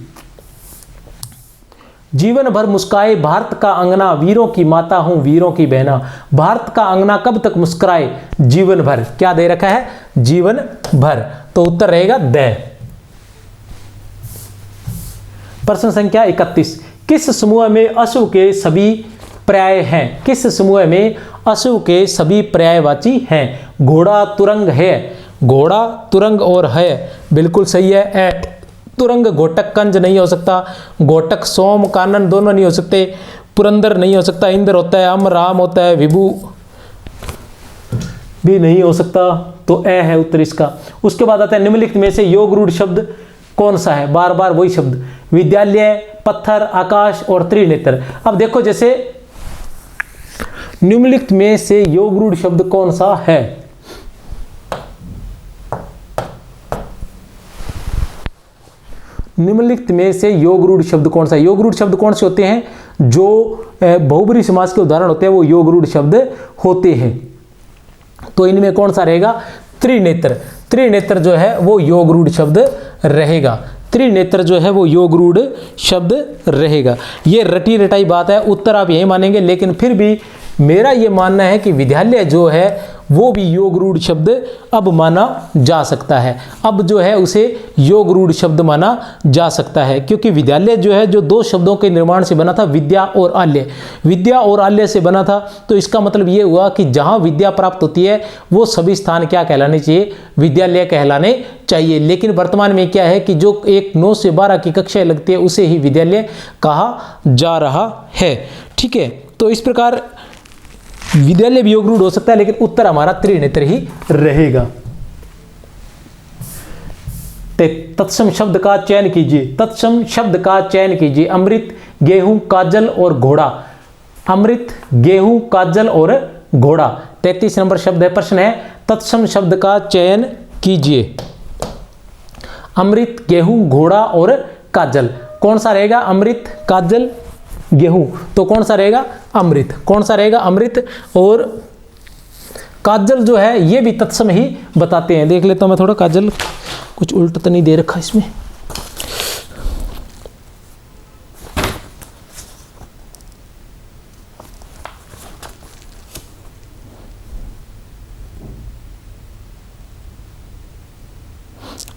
जीवन भर मुस्काए भारत का अंगना, वीरों की माता हूं वीरों की बहना। भारत का अंगना कब तक मुस्कुराए, जीवन भर। क्या दे रखा है, जीवन भर, तो उत्तर रहेगा द। प्रश्न संख्या 31, किस समूह में अशुभ के सभी पर्याय हैं, किस समूह में अशुभ के सभी पर्यायवाची हैं। घोड़ा तुरंग है, घोड़ा तुरंग और है, बिल्कुल सही है। तुरंग घोटक कंज नहीं हो सकता, घोटक सोम कानन दोनों नहीं हो सकते, पुरंदर नहीं हो सकता, इंद्र होता है, अम राम होता है, विभु भी नहीं हो सकता, तो ए है उत्तर इसका। उसके बाद आता है निम्नलिखित में से योग रूढ़ शब्द कौन सा है, बार बार वही शब्द, विद्यालय, पत्थर, आकाश और त्रिनेत्र। अब देखो जैसे निम्नलिखित में से योग रूढ़ शब्द कौन सा है, निम्नलिखित में से योग रूढ़ शब्द कौन सा है। योग रूढ़ शब्द कौन से होते हैं, जो बहुब्रीहि समास के उदाहरण होते हैं वो योग रूढ़ शब्द होते हैं। तो इनमें कौन सा रहेगा, त्रिनेत्र। त्रिनेत्र जो है वो योग रूढ़ शब्द रहेगा, त्रिनेत्र जो है वो योग रूढ़ शब्द रहेगा। ये रटी रटाई बात है, उत्तर आप यही मानेंगे, लेकिन फिर भी मेरा ये मानना है कि विद्यालय जो है वो भी योग रूढ़ शब्द अब माना जा सकता है, अब जो है उसे योग रूढ़ शब्द माना जा सकता है, क्योंकि विद्यालय जो है जो दो शब्दों के निर्माण से बना था, विद्या और आल्य, विद्या और आल्य से बना था। तो इसका मतलब ये हुआ कि जहाँ विद्या प्राप्त होती है वो सभी स्थान क्या कहलाने चाहिए, विद्यालय कहलाने चाहिए। लेकिन वर्तमान में क्या है कि जो एक 9 से 12 की कक्षाएं लगती है उसे ही विद्यालय कहा जा रहा है। ठीक है, तो इस प्रकार विद्यालय भी योग रूढ़ हो सकता है, लेकिन उत्तर हमारा त्रिनेत्र ही रहेगा। तत्सम शब्द का चयन कीजिए, तत्सम शब्द का चयन कीजिए। अमृत, गेहूं, काजल और घोड़ा, अमृत, गेहूं, काजल और घोड़ा। 33 नंबर शब्द है, प्रश्न है तत्सम शब्द का चयन कीजिए। अमृत, गेहूं, घोड़ा और काजल, कौन सा रहेगा, अमृत, काजल, गेहूं, तो कौन सा रहेगा, अमृत। कौन सा रहेगा, अमृत। और काजल जो है ये भी तत्सम ही बताते हैं। देख लेता हूं मैं थोड़ा, काजल कुछ उल्टा तो नहीं दे रखा इसमें।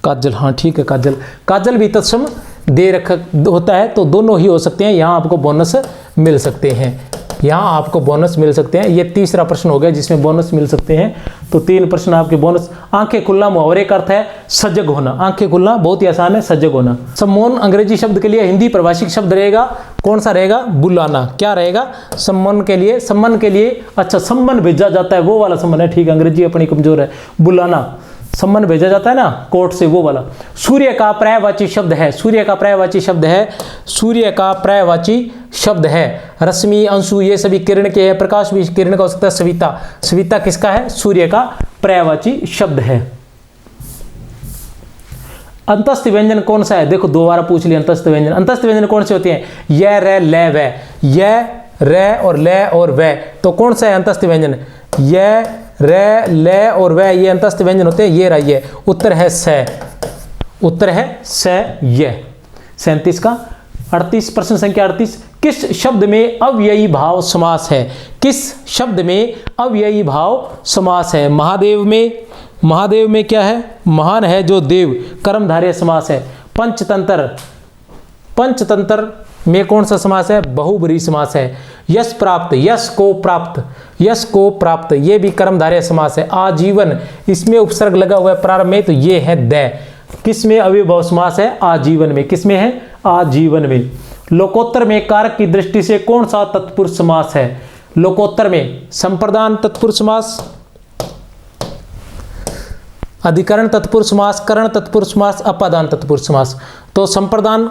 काजल, हाँ ठीक है, काजल, काजल भी तत्सम दे रखा होता है, तो दोनों ही हो सकते हैं। यहाँ आपको बोनस मिल सकते हैं, यहाँ आपको बोनस मिल सकते हैं। ये तीसरा प्रश्न हो गया जिसमें बोनस मिल सकते हैं, तो 3 प्रश्न आपके बोनस। आंखें खुलना मुहावरे का अर्थ है सजग होना, आंखें खुलना बहुत ही आसान है, सजग होना। सम्मोहन अंग्रेजी शब्द के लिए हिंदी परिभाषिक शब्द रहेगा, कौन सा रहेगा, बुलाना। क्या रहेगा, सम्मान के लिए, सम्मान के लिए, अच्छा सम्मान भेजा जाता है वो वाला सम्मान है, ठीक है, अंग्रेजी अपनी कमजोर है। बुलाना, सम्मान भेजा जाता है ना कोर्ट से, वो वाला। सूर्य का पर्यायवाची शब्द है, सूर्य का पर्यायवाची शब्द है, सूर्य का पर्यायवाची शब्द है रश्मि, अंशु, ये सभी किरण के हैं। प्रकाश भी किरण का हो सकता है। सविता, सविता किसका है, सूर्य का पर्यायवाची शब्द है। अंतस्थ व्यंजन कौन सा है, देखो दोबारा पूछ लिया अंतस्थ व्यंजन। अंतस्थ व्यंजन कौन से होते हैं, य, र, ल, व, य, र और ल और व, तो कौन सा है अंतस्थ व्यंजन, य, र, ल और व, ये अंतस्थ व्यंजन होते हैं। ये रही है, उत्तर है स, उत्तर है स, य। 37 का 38, प्रश्न संख्या 38, किस शब्द में अव्ययी भाव समास है, किस शब्द में अव्ययी भाव समास है। महादेव में, महादेव में क्या है, महान है जो देव, कर्मधारय समास है। पंचतंत्र, पंचतंत्र में कौन सा समास है? बहुब्रीहि समास है। यश प्राप्त, यश को प्राप्त, यश को प्राप्त, ये भी कर्मधारय समास है। आजीवन, इसमें उपसर्ग लगा हुआ है प्रारंभ में, तो ये है द। किसमें अव्ययभाव समास है? आजीवन में। किसमें है? आजीवन में। लोकोत्तर में कारक की दृष्टि से कौन सा तत्पुरुष समास है? लोकोत्तर में संप्रदान तत्पुरुष समास, अधिकरण तत्पुरुष समास, करण तत्पुरुष समास, अपादान तत्पुरुष समास। तो संप्रदान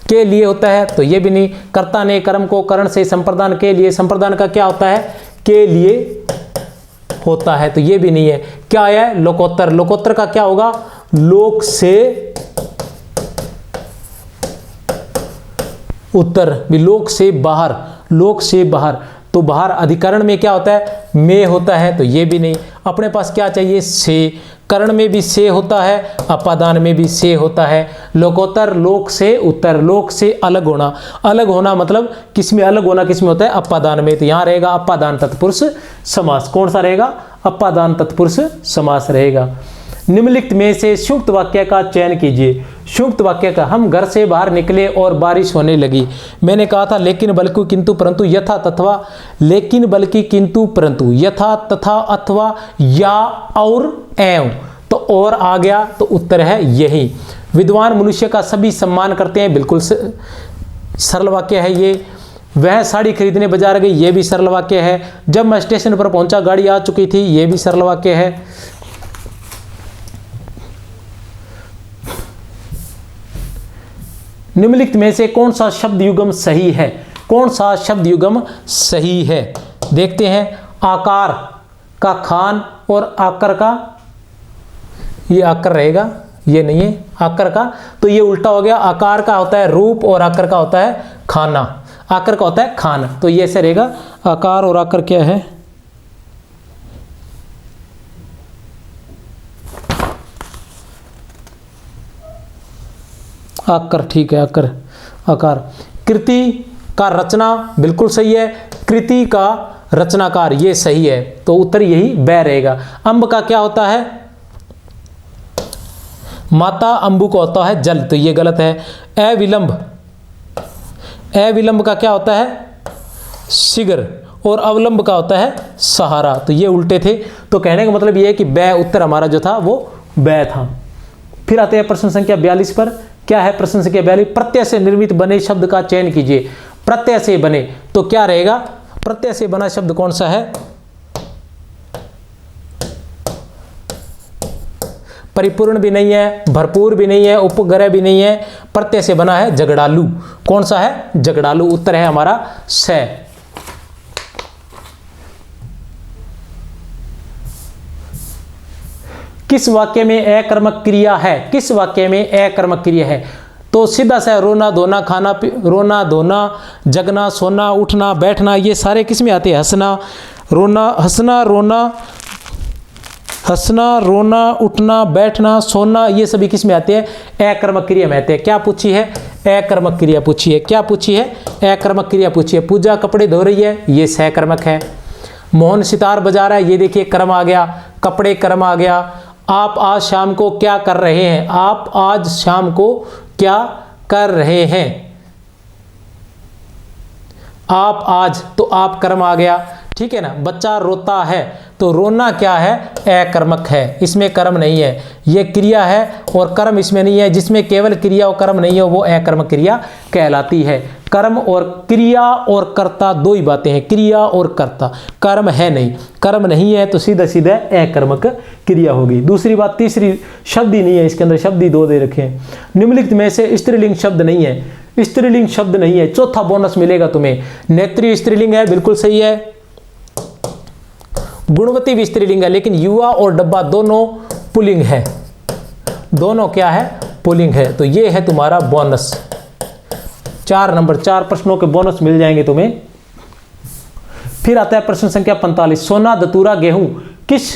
के लिए होता है, तो ये भी नहीं। कर्ता ने कर्म को करण से संप्रदान के लिए, संप्रदान का क्या होता है? के लिए होता है, तो ये भी नहीं है। क्या है? लोकोत्तर। लोकोत्तर का क्या होगा? लोक से उत्तर, भी लोक से बाहर, लोक से बाहर। तो बाहर अधिकरण में क्या होता है? में होता है, तो ये भी नहीं। अपने पास क्या चाहिए? से। करण में भी से होता है, अपादान में भी से होता है। लोकोत्तर लोक से उत्तर, लोक से अलग होना। अलग होना मतलब किस में अलग होना? किस में होता है? अपादान में। तो यहां रहेगा अपादान तत्पुरुष समास। कौन सा रहेगा? अपादान तत्पुरुष समास रहेगा। निम्नलिखित में से संयुक्त वाक्य का चयन कीजिए। संयुक्त वाक्य का, हम घर से बाहर निकले और बारिश होने लगी। मैंने कहा था लेकिन बल्कि किंतु परंतु, यथा तथा, लेकिन बल्कि किंतु परंतु, यथा तथा अथवा या और एवं, तो और आ गया, तो उत्तर है यही। विद्वान मनुष्य का सभी सम्मान करते हैं, बिल्कुल सरल वाक्य है ये। वह साड़ी खरीदने बाजार गई, ये भी सरल वाक्य है। जब मैं स्टेशन पर पहुंचा गाड़ी आ चुकी थी, ये भी सरल वाक्य है। निम्नलिखित में से कौन सा शब्द युग्म सही है? कौन सा शब्द युग्म सही है? देखते हैं। आकार का खान और आकर का, ये आकर रहेगा, ये नहीं है आकर का, तो ये उल्टा हो गया। आकार का होता है रूप और आकर का होता है खाना, आकर का होता है खान, तो ये ऐसे रहेगा। आकार और आकर क्या है? आकर, ठीक है, आकर, आकार। कृति का रचना बिल्कुल सही है। कृति का रचनाकार, ये सही है, तो उत्तर यही ब रहेगा। अंब का क्या होता है? माता अंबु का होता है जल, तो ये गलत है। अविलंब, अविलंब का क्या होता है? शीघ्र, और अवलंब का होता है सहारा, तो ये उल्टे थे। तो कहने का मतलब ये है कि ब उत्तर हमारा जो था वो ब था। फिर आते हैं प्रश्न संख्या 42 पर। क्या है प्रश्न संख्या 42? प्रत्यय से निर्मित बने शब्द का चयन कीजिए। प्रत्यय से बने, तो क्या रहेगा? प्रत्यय से बना शब्द कौन सा है? परिपूर्ण भी नहीं है, भरपूर भी नहीं है, उपग्रह भी नहीं है। प्रत्यय से बना है झगड़ालू। कौन सा है? झगड़ालू। उत्तर है हमारा स। किस वाक्य में अकर्मक क्रिया है? किस वाक्य में अकर्मक क्रिया है? तो सीधा सा रोना धोना, खाना रोना धोना, जगना सोना, उठना बैठना, ये सारे किस में आते हैं? हंसना रोना, हंसना रोना, हंसना रोना, उठना बैठना सोना, ये सभी किस में आते हैं? अकर्मक क्रिया में आते हैं। क्या पूछी है? अकर्मक क्रिया पूछी है। क्या पूछी है? अकर्मक क्रिया पूछी है। पूजा कपड़े धो रही है, ये सकर्मक है। मोहन सितार बजा रहा है, ये देखिए कर्म आ गया। कपड़े कर्म आ गया। आप आज शाम को क्या कर रहे हैं? आप आज शाम को क्या कर रहे हैं? आप आज, तो आप कर्म आ गया, ठीक है ना। बच्चा रोता है, तो रोना क्या है? अकर्मक है, इसमें कर्म नहीं है, ये क्रिया है और कर्म इसमें नहीं है। जिसमें केवल क्रिया और कर्म नहीं है वो अकर्मक क्रिया कहलाती है। कर्म और क्रिया और कर्ता दो ही बातें हैं, क्रिया और कर्ता, कर्म है नहीं। कर्म नहीं है तो सीधा सीधा अकर्मक क्रिया होगी। दूसरी बात, तीसरी शब्द ही नहीं है इसके अंदर, शब्द ही दो दे रखे हैं। निम्नलिखित में से स्त्रीलिंग शब्द नहीं है, स्त्रीलिंग शब्द नहीं है। चौथा बोनस मिलेगा तुम्हें। नेत्री स्त्रीलिंग है, बिल्कुल सही है। गुणवती भी स्त्रीलिंग है, लेकिन युवा और डब्बा दोनों पुल्लिंग है। दोनों क्या है? पुल्लिंग है। तो ये है तुम्हारा बोनस। 4 नंबर, 4 प्रश्नों के बोनस मिल जाएंगे तुम्हें। फिर आता है प्रश्न संख्या 45। सोना धतूरा गेहूं किस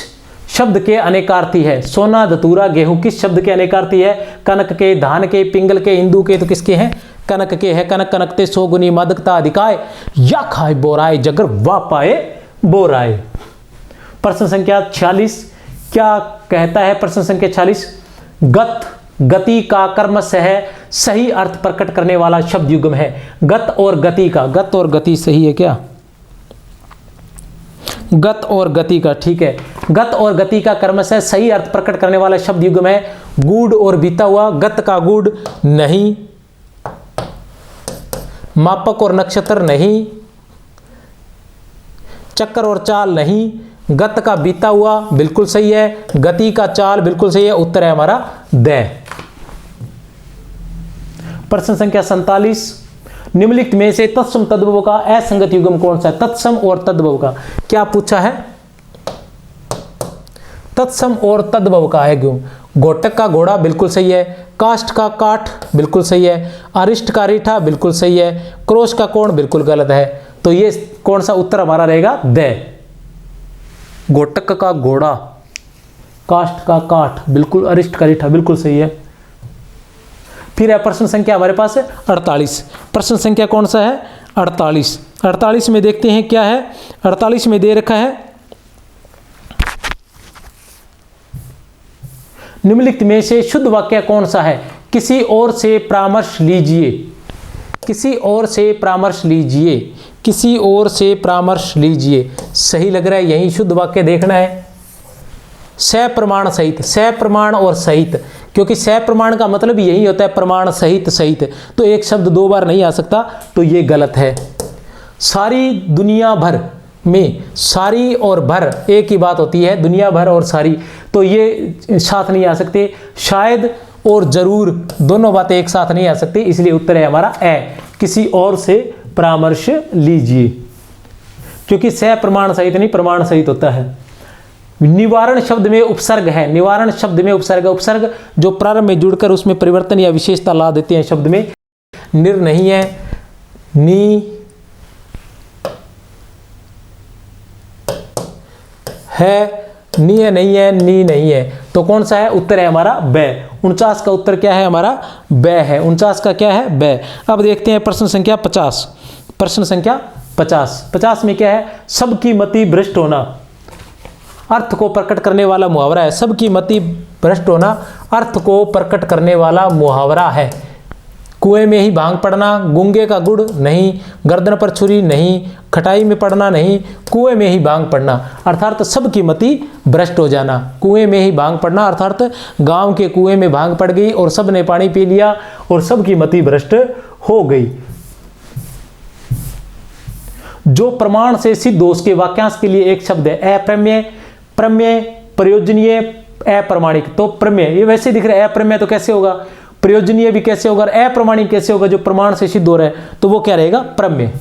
शब्द के अनेकार्थी है? सोना धतूरा गेहूं किस शब्द के अनेकार्थी है? कनक के, धान के, पिंगल के, इंदु के, तो किसके हैं? कनक के है। कनक कनकते सोगुनी मादकता अधिकाय, या खाए बोराए जगर वा पाए बोराए। प्रश्न संख्या 46 क्या कहता है? प्रश्न संख्या 46, गत, गति का कर्मश है, सही अर्थ प्रकट करने वाला शब्द युग्म है। गत और गति का, गत और गति सही है क्या? गत और गति का, ठीक है। गत और गति का क्रमशः सही अर्थ प्रकट करने वाला शब्द युग्म है गूढ़ और बीता हुआ। गत का गूढ़ नहीं, मापक और नक्षत्र नहीं, चक्कर और चाल नहीं, गत का बीता हुआ बिल्कुल सही है, गति का चाल बिल्कुल सही है। उत्तर है हमारा द। प्रश्न संख्या 47, निम्नलिखित में से तत्सम तद्भव का असंगत युग्म कौन सा है? तत्सम और तद्भव का क्या पूछा है? तत्सम और तद्भव का है क्यों? घोटक का घोड़ा बिल्कुल सही है, काष्ठ का काठ बिल्कुल सही है, अरिष्ट का रीठा बिल्कुल सही है, क्रोश का कोण बिल्कुल गलत है। तो ये कौन सा उत्तर हमारा रहेगा? द। घोटक का घोड़ा, काष्ठ का काठ बिल्कुल, अरिष्ट का रीठा बिल्कुल सही है। फिर है प्रश्न संख्या हमारे पास है 48। प्रश्न संख्या कौन सा है? 48। 48 में देखते हैं क्या है। 48 में दे रखा है निम्नलिखित में से शुद्ध वाक्य कौन सा है? किसी और से परामर्श लीजिए, किसी और से परामर्श लीजिए, किसी और से परामर्श लीजिए। सही लग रहा है, यही शुद्ध वाक्य देखना है। सप्रमाण सहित, सप्रमाण और सहित, क्योंकि सप्रमाण का मतलब यही होता है प्रमाण सहित, सहित। तो एक शब्द दो बार नहीं आ सकता, तो ये गलत है। सारी दुनिया भर में सारी और भर एक ही बात होती है, दुनिया भर और सारी, तो ये साथ नहीं आ सकते। शायद और जरूर दोनों बातें एक साथ नहीं आ सकती, इसलिए उत्तर है हमारा ए, किसी और से परामर्श लीजिए, क्योंकि सप्रमाण सहित नहीं, प्रमाण सहित होता है। निवारण शब्द में उपसर्ग है, निवारण शब्द में उपसर्ग है। उपसर्ग जो प्रारंभ में जुड़कर उसमें परिवर्तन या विशेषता ला देते हैं शब्द में। निर नहीं है, नी है, नी है नहीं है, नी नहीं है, तो कौन सा है? उत्तर है हमारा ब। 49 का उत्तर क्या है हमारा? ब है। 49 का क्या है? ब। अब देखते हैं प्रश्न संख्या 50। प्रश्न संख्या 50। 50 में क्या है? सबकी मति भ्रष्ट होना अर्थ को प्रकट करने वाला मुहावरा है। सबकी मति भ्रष्ट होना अर्थ को प्रकट करने वाला मुहावरा है। कुएं में ही भांग पड़ना, गूंगे का गुड़ नहीं, गर्दन पर छुरी नहीं, खटाई में पड़ना नहीं, कुएं में ही भांग पड़ना, अर्थात सबकी मति भ्रष्ट हो जाना। कुएं में ही भांग पड़ना अर्थात गांव के कुएं में भांग पड़ गई और सब ने पानी पी लिया और सबकी मति भ्रष्ट हो गई। जो प्रमाण से सिद्ध हो उसके वाक्यांश के लिए एक शब्द है अप्रमेय, प्रमेय, प्रयोजनीय, अप्रमाणिक। तो प्रमेय ये वैसे दिख रहा है, अप्रमेय तो कैसे होगा? प्रयोजनीय भी कैसे होगा? अप्रमाणिक कैसे होगा? जो प्रमाण से सिद्ध हो रहा है, तो वो क्या रहेगा? प्रमेय।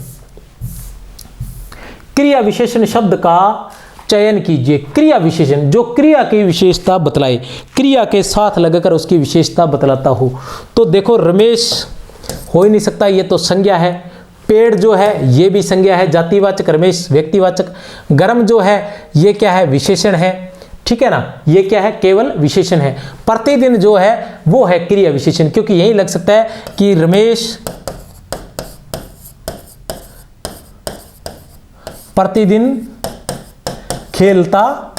क्रिया विशेषण शब्द का चयन कीजिए। क्रिया विशेषण जो क्रिया की विशेषता बतलाए, क्रिया के साथ लगाकर उसकी विशेषता बतलाता हो। तो देखो रमेश हो ही नहीं सकता, ये तो संज्ञा है। पेड़ जो है ये भी संज्ञा है, जातिवाचक, रमेश व्यक्तिवाचक। गर्म जो है ये क्या है? विशेषण है, ठीक है ना, ये क्या है? केवल विशेषण है। प्रतिदिन जो है वो है क्रिया विशेषण, क्योंकि यही लग सकता है कि रमेश प्रतिदिन खेलता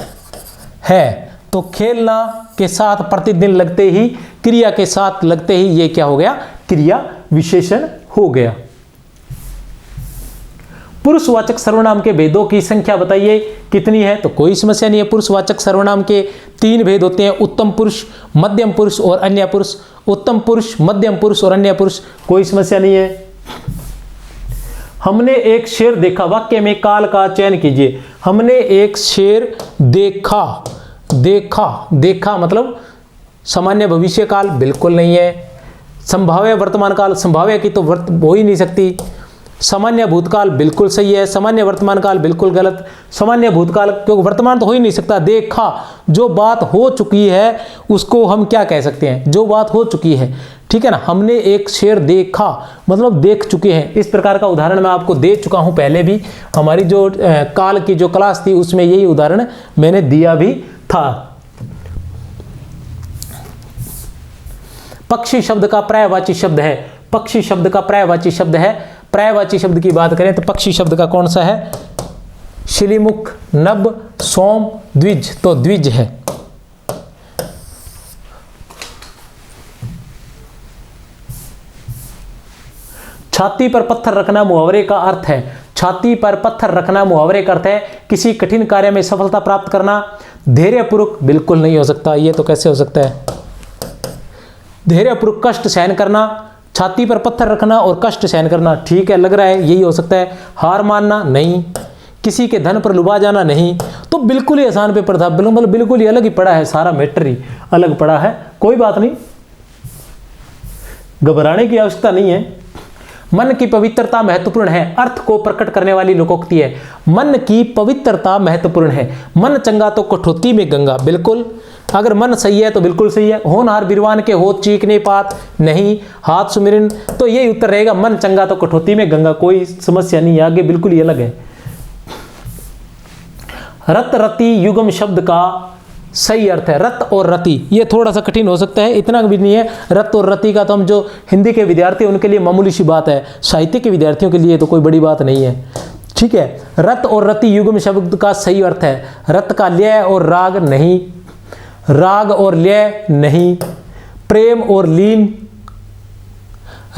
है, तो खेलना के साथ प्रतिदिन लगते ही, क्रिया के साथ लगते ही ये क्या हो गया? क्रिया विशेषण हो गया। पुरुषवाचक सर्वनाम के भेदों की संख्या बताइए कितनी है? तो कोई समस्या नहीं है। पुरुषवाचक सर्वनाम के 3 भेद होते हैं, उत्तम पुरुष, मध्यम पुरुष और अन्य पुरुष। उत्तम पुरुष, मध्यम पुरुष और अन्य पुरुष, कोई समस्या नहीं है। हमने एक शेर देखा, वाक्य में काल का चयन कीजिए। हमने एक शेर देखा, देखा, देखा मतलब सामान्य भविष्य काल बिल्कुल नहीं है। संभाव्य वर्तमान काल, संभाव्य की तो हो ही नहीं सकती। सामान्य भूतकाल बिल्कुल सही है, सामान्य वर्तमान काल बिल्कुल गलत। सामान्य भूतकाल क्योंकि वर्तमान तो हो ही नहीं सकता। देखा, जो बात हो चुकी है उसको हम क्या कह सकते हैं? जो बात हो चुकी है, ठीक है ना। हमने एक शेर देखा मतलब देख चुके हैं। इस प्रकार का उदाहरण मैं आपको दे चुका हूं पहले भी। हमारी जो काल की जो क्लास थी उसमें यही उदाहरण मैंने दिया भी था। पक्षी शब्द का पर्यायवाची शब्द है, पक्षी शब्द का पर्यायवाची शब्द है। पर्यायवाची शब्द की बात करें तो पक्षी शब्द का कौन सा है? शिलीमुख, नभ, सोम, द्विज, तो द्विज है। छाती पर पत्थर रखना मुहावरे का अर्थ है। छाती पर पत्थर रखना मुहावरे का अर्थ है किसी कठिन कार्य में सफलता प्राप्त करना। धैर्यपूर्वक बिल्कुल नहीं हो सकता, ये तो कैसे हो सकता है। धैर्यपूर्वक कष्ट सहन करना, छाती पर पत्थर रखना और कष्ट सहन करना, ठीक है, लग रहा है यही हो सकता है। हार मानना नहीं, किसी के धन पर लुभा जाना नहीं। तो बिल्कुल ही आसान पेपर था, बिल्कुल ही अलग ही पड़ा है, सारा मैटर ही अलग पड़ा है। कोई बात नहीं, घबराने की आवश्यकता नहीं है। मन की पवित्रता महत्वपूर्ण है, अर्थ को प्रकट करने वाली लोकोक्ति है। मन की पवित्रता महत्वपूर्ण है। मन चंगा तो कठौती में गंगा, बिल्कुल। अगर मन सही है तो बिल्कुल सही है। होनहार बिरवान के होत चीकने पात नहीं, हाथ सुमिरन, तो यही उत्तर रहेगा। मन चंगा तो कठौती में गंगा, कोई समस्या नहीं है, आगे बिल्कुल ही अलग है। रत रति युगम शब्द का सही अर्थ है। रत और रति, ये थोड़ा सा कठिन हो सकता है, इतना भी नहीं है। रत और रति का तो हम जो हिंदी के विद्यार्थी हैं उनके लिए मामूली सी बात है, साहित्य के विद्यार्थियों के लिए तो कोई बड़ी बात नहीं है, ठीक है। रत और रति युगम शब्द का सही अर्थ है। रत का लय और राग नहीं, राग और लय नहीं, प्रेम और लीन,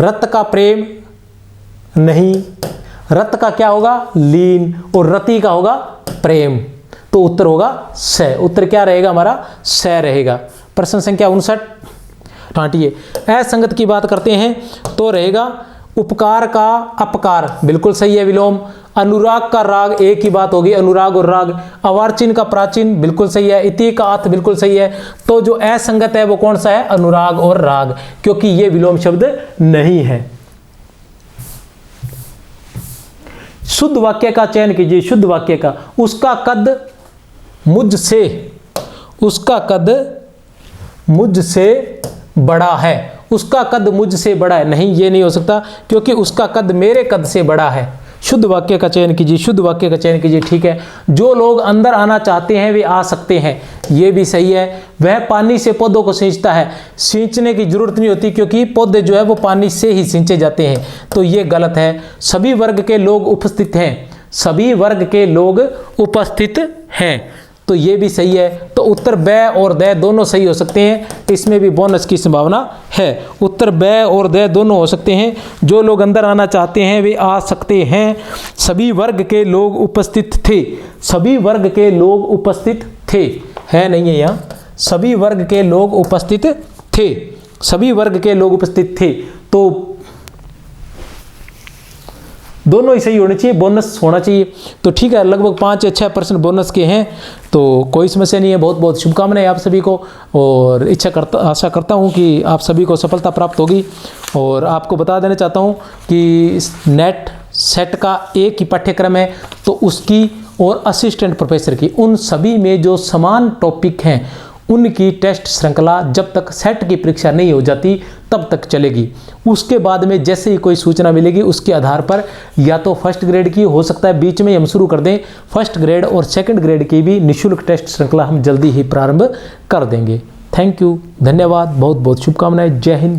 रत का प्रेम नहीं, रत का क्या होगा, लीन, और रति का होगा प्रेम। तो उत्तर होगा स। उत्तर क्या रहेगा हमारा, स रहेगा। प्रश्न संख्या 59 ठाटिए। असंगत की बात करते हैं तो रहेगा उपकार का अपकार, बिल्कुल सही है, विलोम। अनुराग का राग, एक ही बात होगी, अनुराग और राग। अवार्चिन का प्राचीन, बिल्कुल सही है। इति का अर्थ, बिल्कुल सही है। तो जो असंगत है वो कौन सा है, अनुराग और राग, क्योंकि ये विलोम शब्द नहीं है। शुद्ध वाक्य का चयन कीजिए। शुद्ध वाक्य का, उसका कद मुझसे, उसका कद मुझसे बड़ा है, उसका कद मुझसे बड़ा है, नहीं ये नहीं हो सकता, क्योंकि उसका कद मेरे कद से बड़ा है। शुद्ध वाक्य का चयन कीजिए, शुद्ध वाक्य का चयन कीजिए, ठीक है। जो लोग अंदर आना चाहते हैं वे आ सकते हैं, ये भी सही है। वह पानी से पौधों को सींचता है, सींचने की जरूरत नहीं होती, क्योंकि पौधे जो है वो पानी से ही सींचे जाते हैं, तो ये गलत है। सभी वर्ग के लोग उपस्थित हैं, सभी वर्ग के लोग उपस्थित हैं, तो ये भी सही है। तो उत्तर ब और द दोनों सही हो सकते हैं, इसमें भी बोनस की संभावना है। उत्तर ब और द दोनों हो सकते हैं। जो लोग अंदर आना चाहते हैं वे आ सकते हैं। सभी वर्ग के लोग उपस्थित थे, सभी वर्ग के लोग उपस्थित थे, है नहीं है यहाँ, सभी वर्ग के लोग उपस्थित थे, सभी वर्ग के लोग उपस्थित थे, तो दोनों ही सही होने चाहिए, बोनस होना चाहिए। तो ठीक है, लगभग 5 या 6 प्रश्न बोनस के हैं, तो कोई समस्या नहीं है। बहुत बहुत शुभकामनाएं आप सभी को, और आशा करता हूं कि आप सभी को सफलता प्राप्त होगी। और आपको बता देना चाहता हूं कि नेट सेट का एक ही पाठ्यक्रम है, तो उसकी और असिस्टेंट प्रोफेसर की, उन सभी में जो समान टॉपिक हैं उनकी टेस्ट श्रृंखला जब तक सेट की परीक्षा नहीं हो जाती तब तक चलेगी। उसके बाद में जैसे ही कोई सूचना मिलेगी उसके आधार पर या तो फर्स्ट ग्रेड की, हो सकता है बीच में हम शुरू कर दें फर्स्ट ग्रेड और सेकंड ग्रेड की भी निःशुल्क टेस्ट श्रृंखला हम जल्दी ही प्रारंभ कर देंगे। थैंक यू, धन्यवाद, बहुत बहुत शुभकामनाएं। जय हिंद।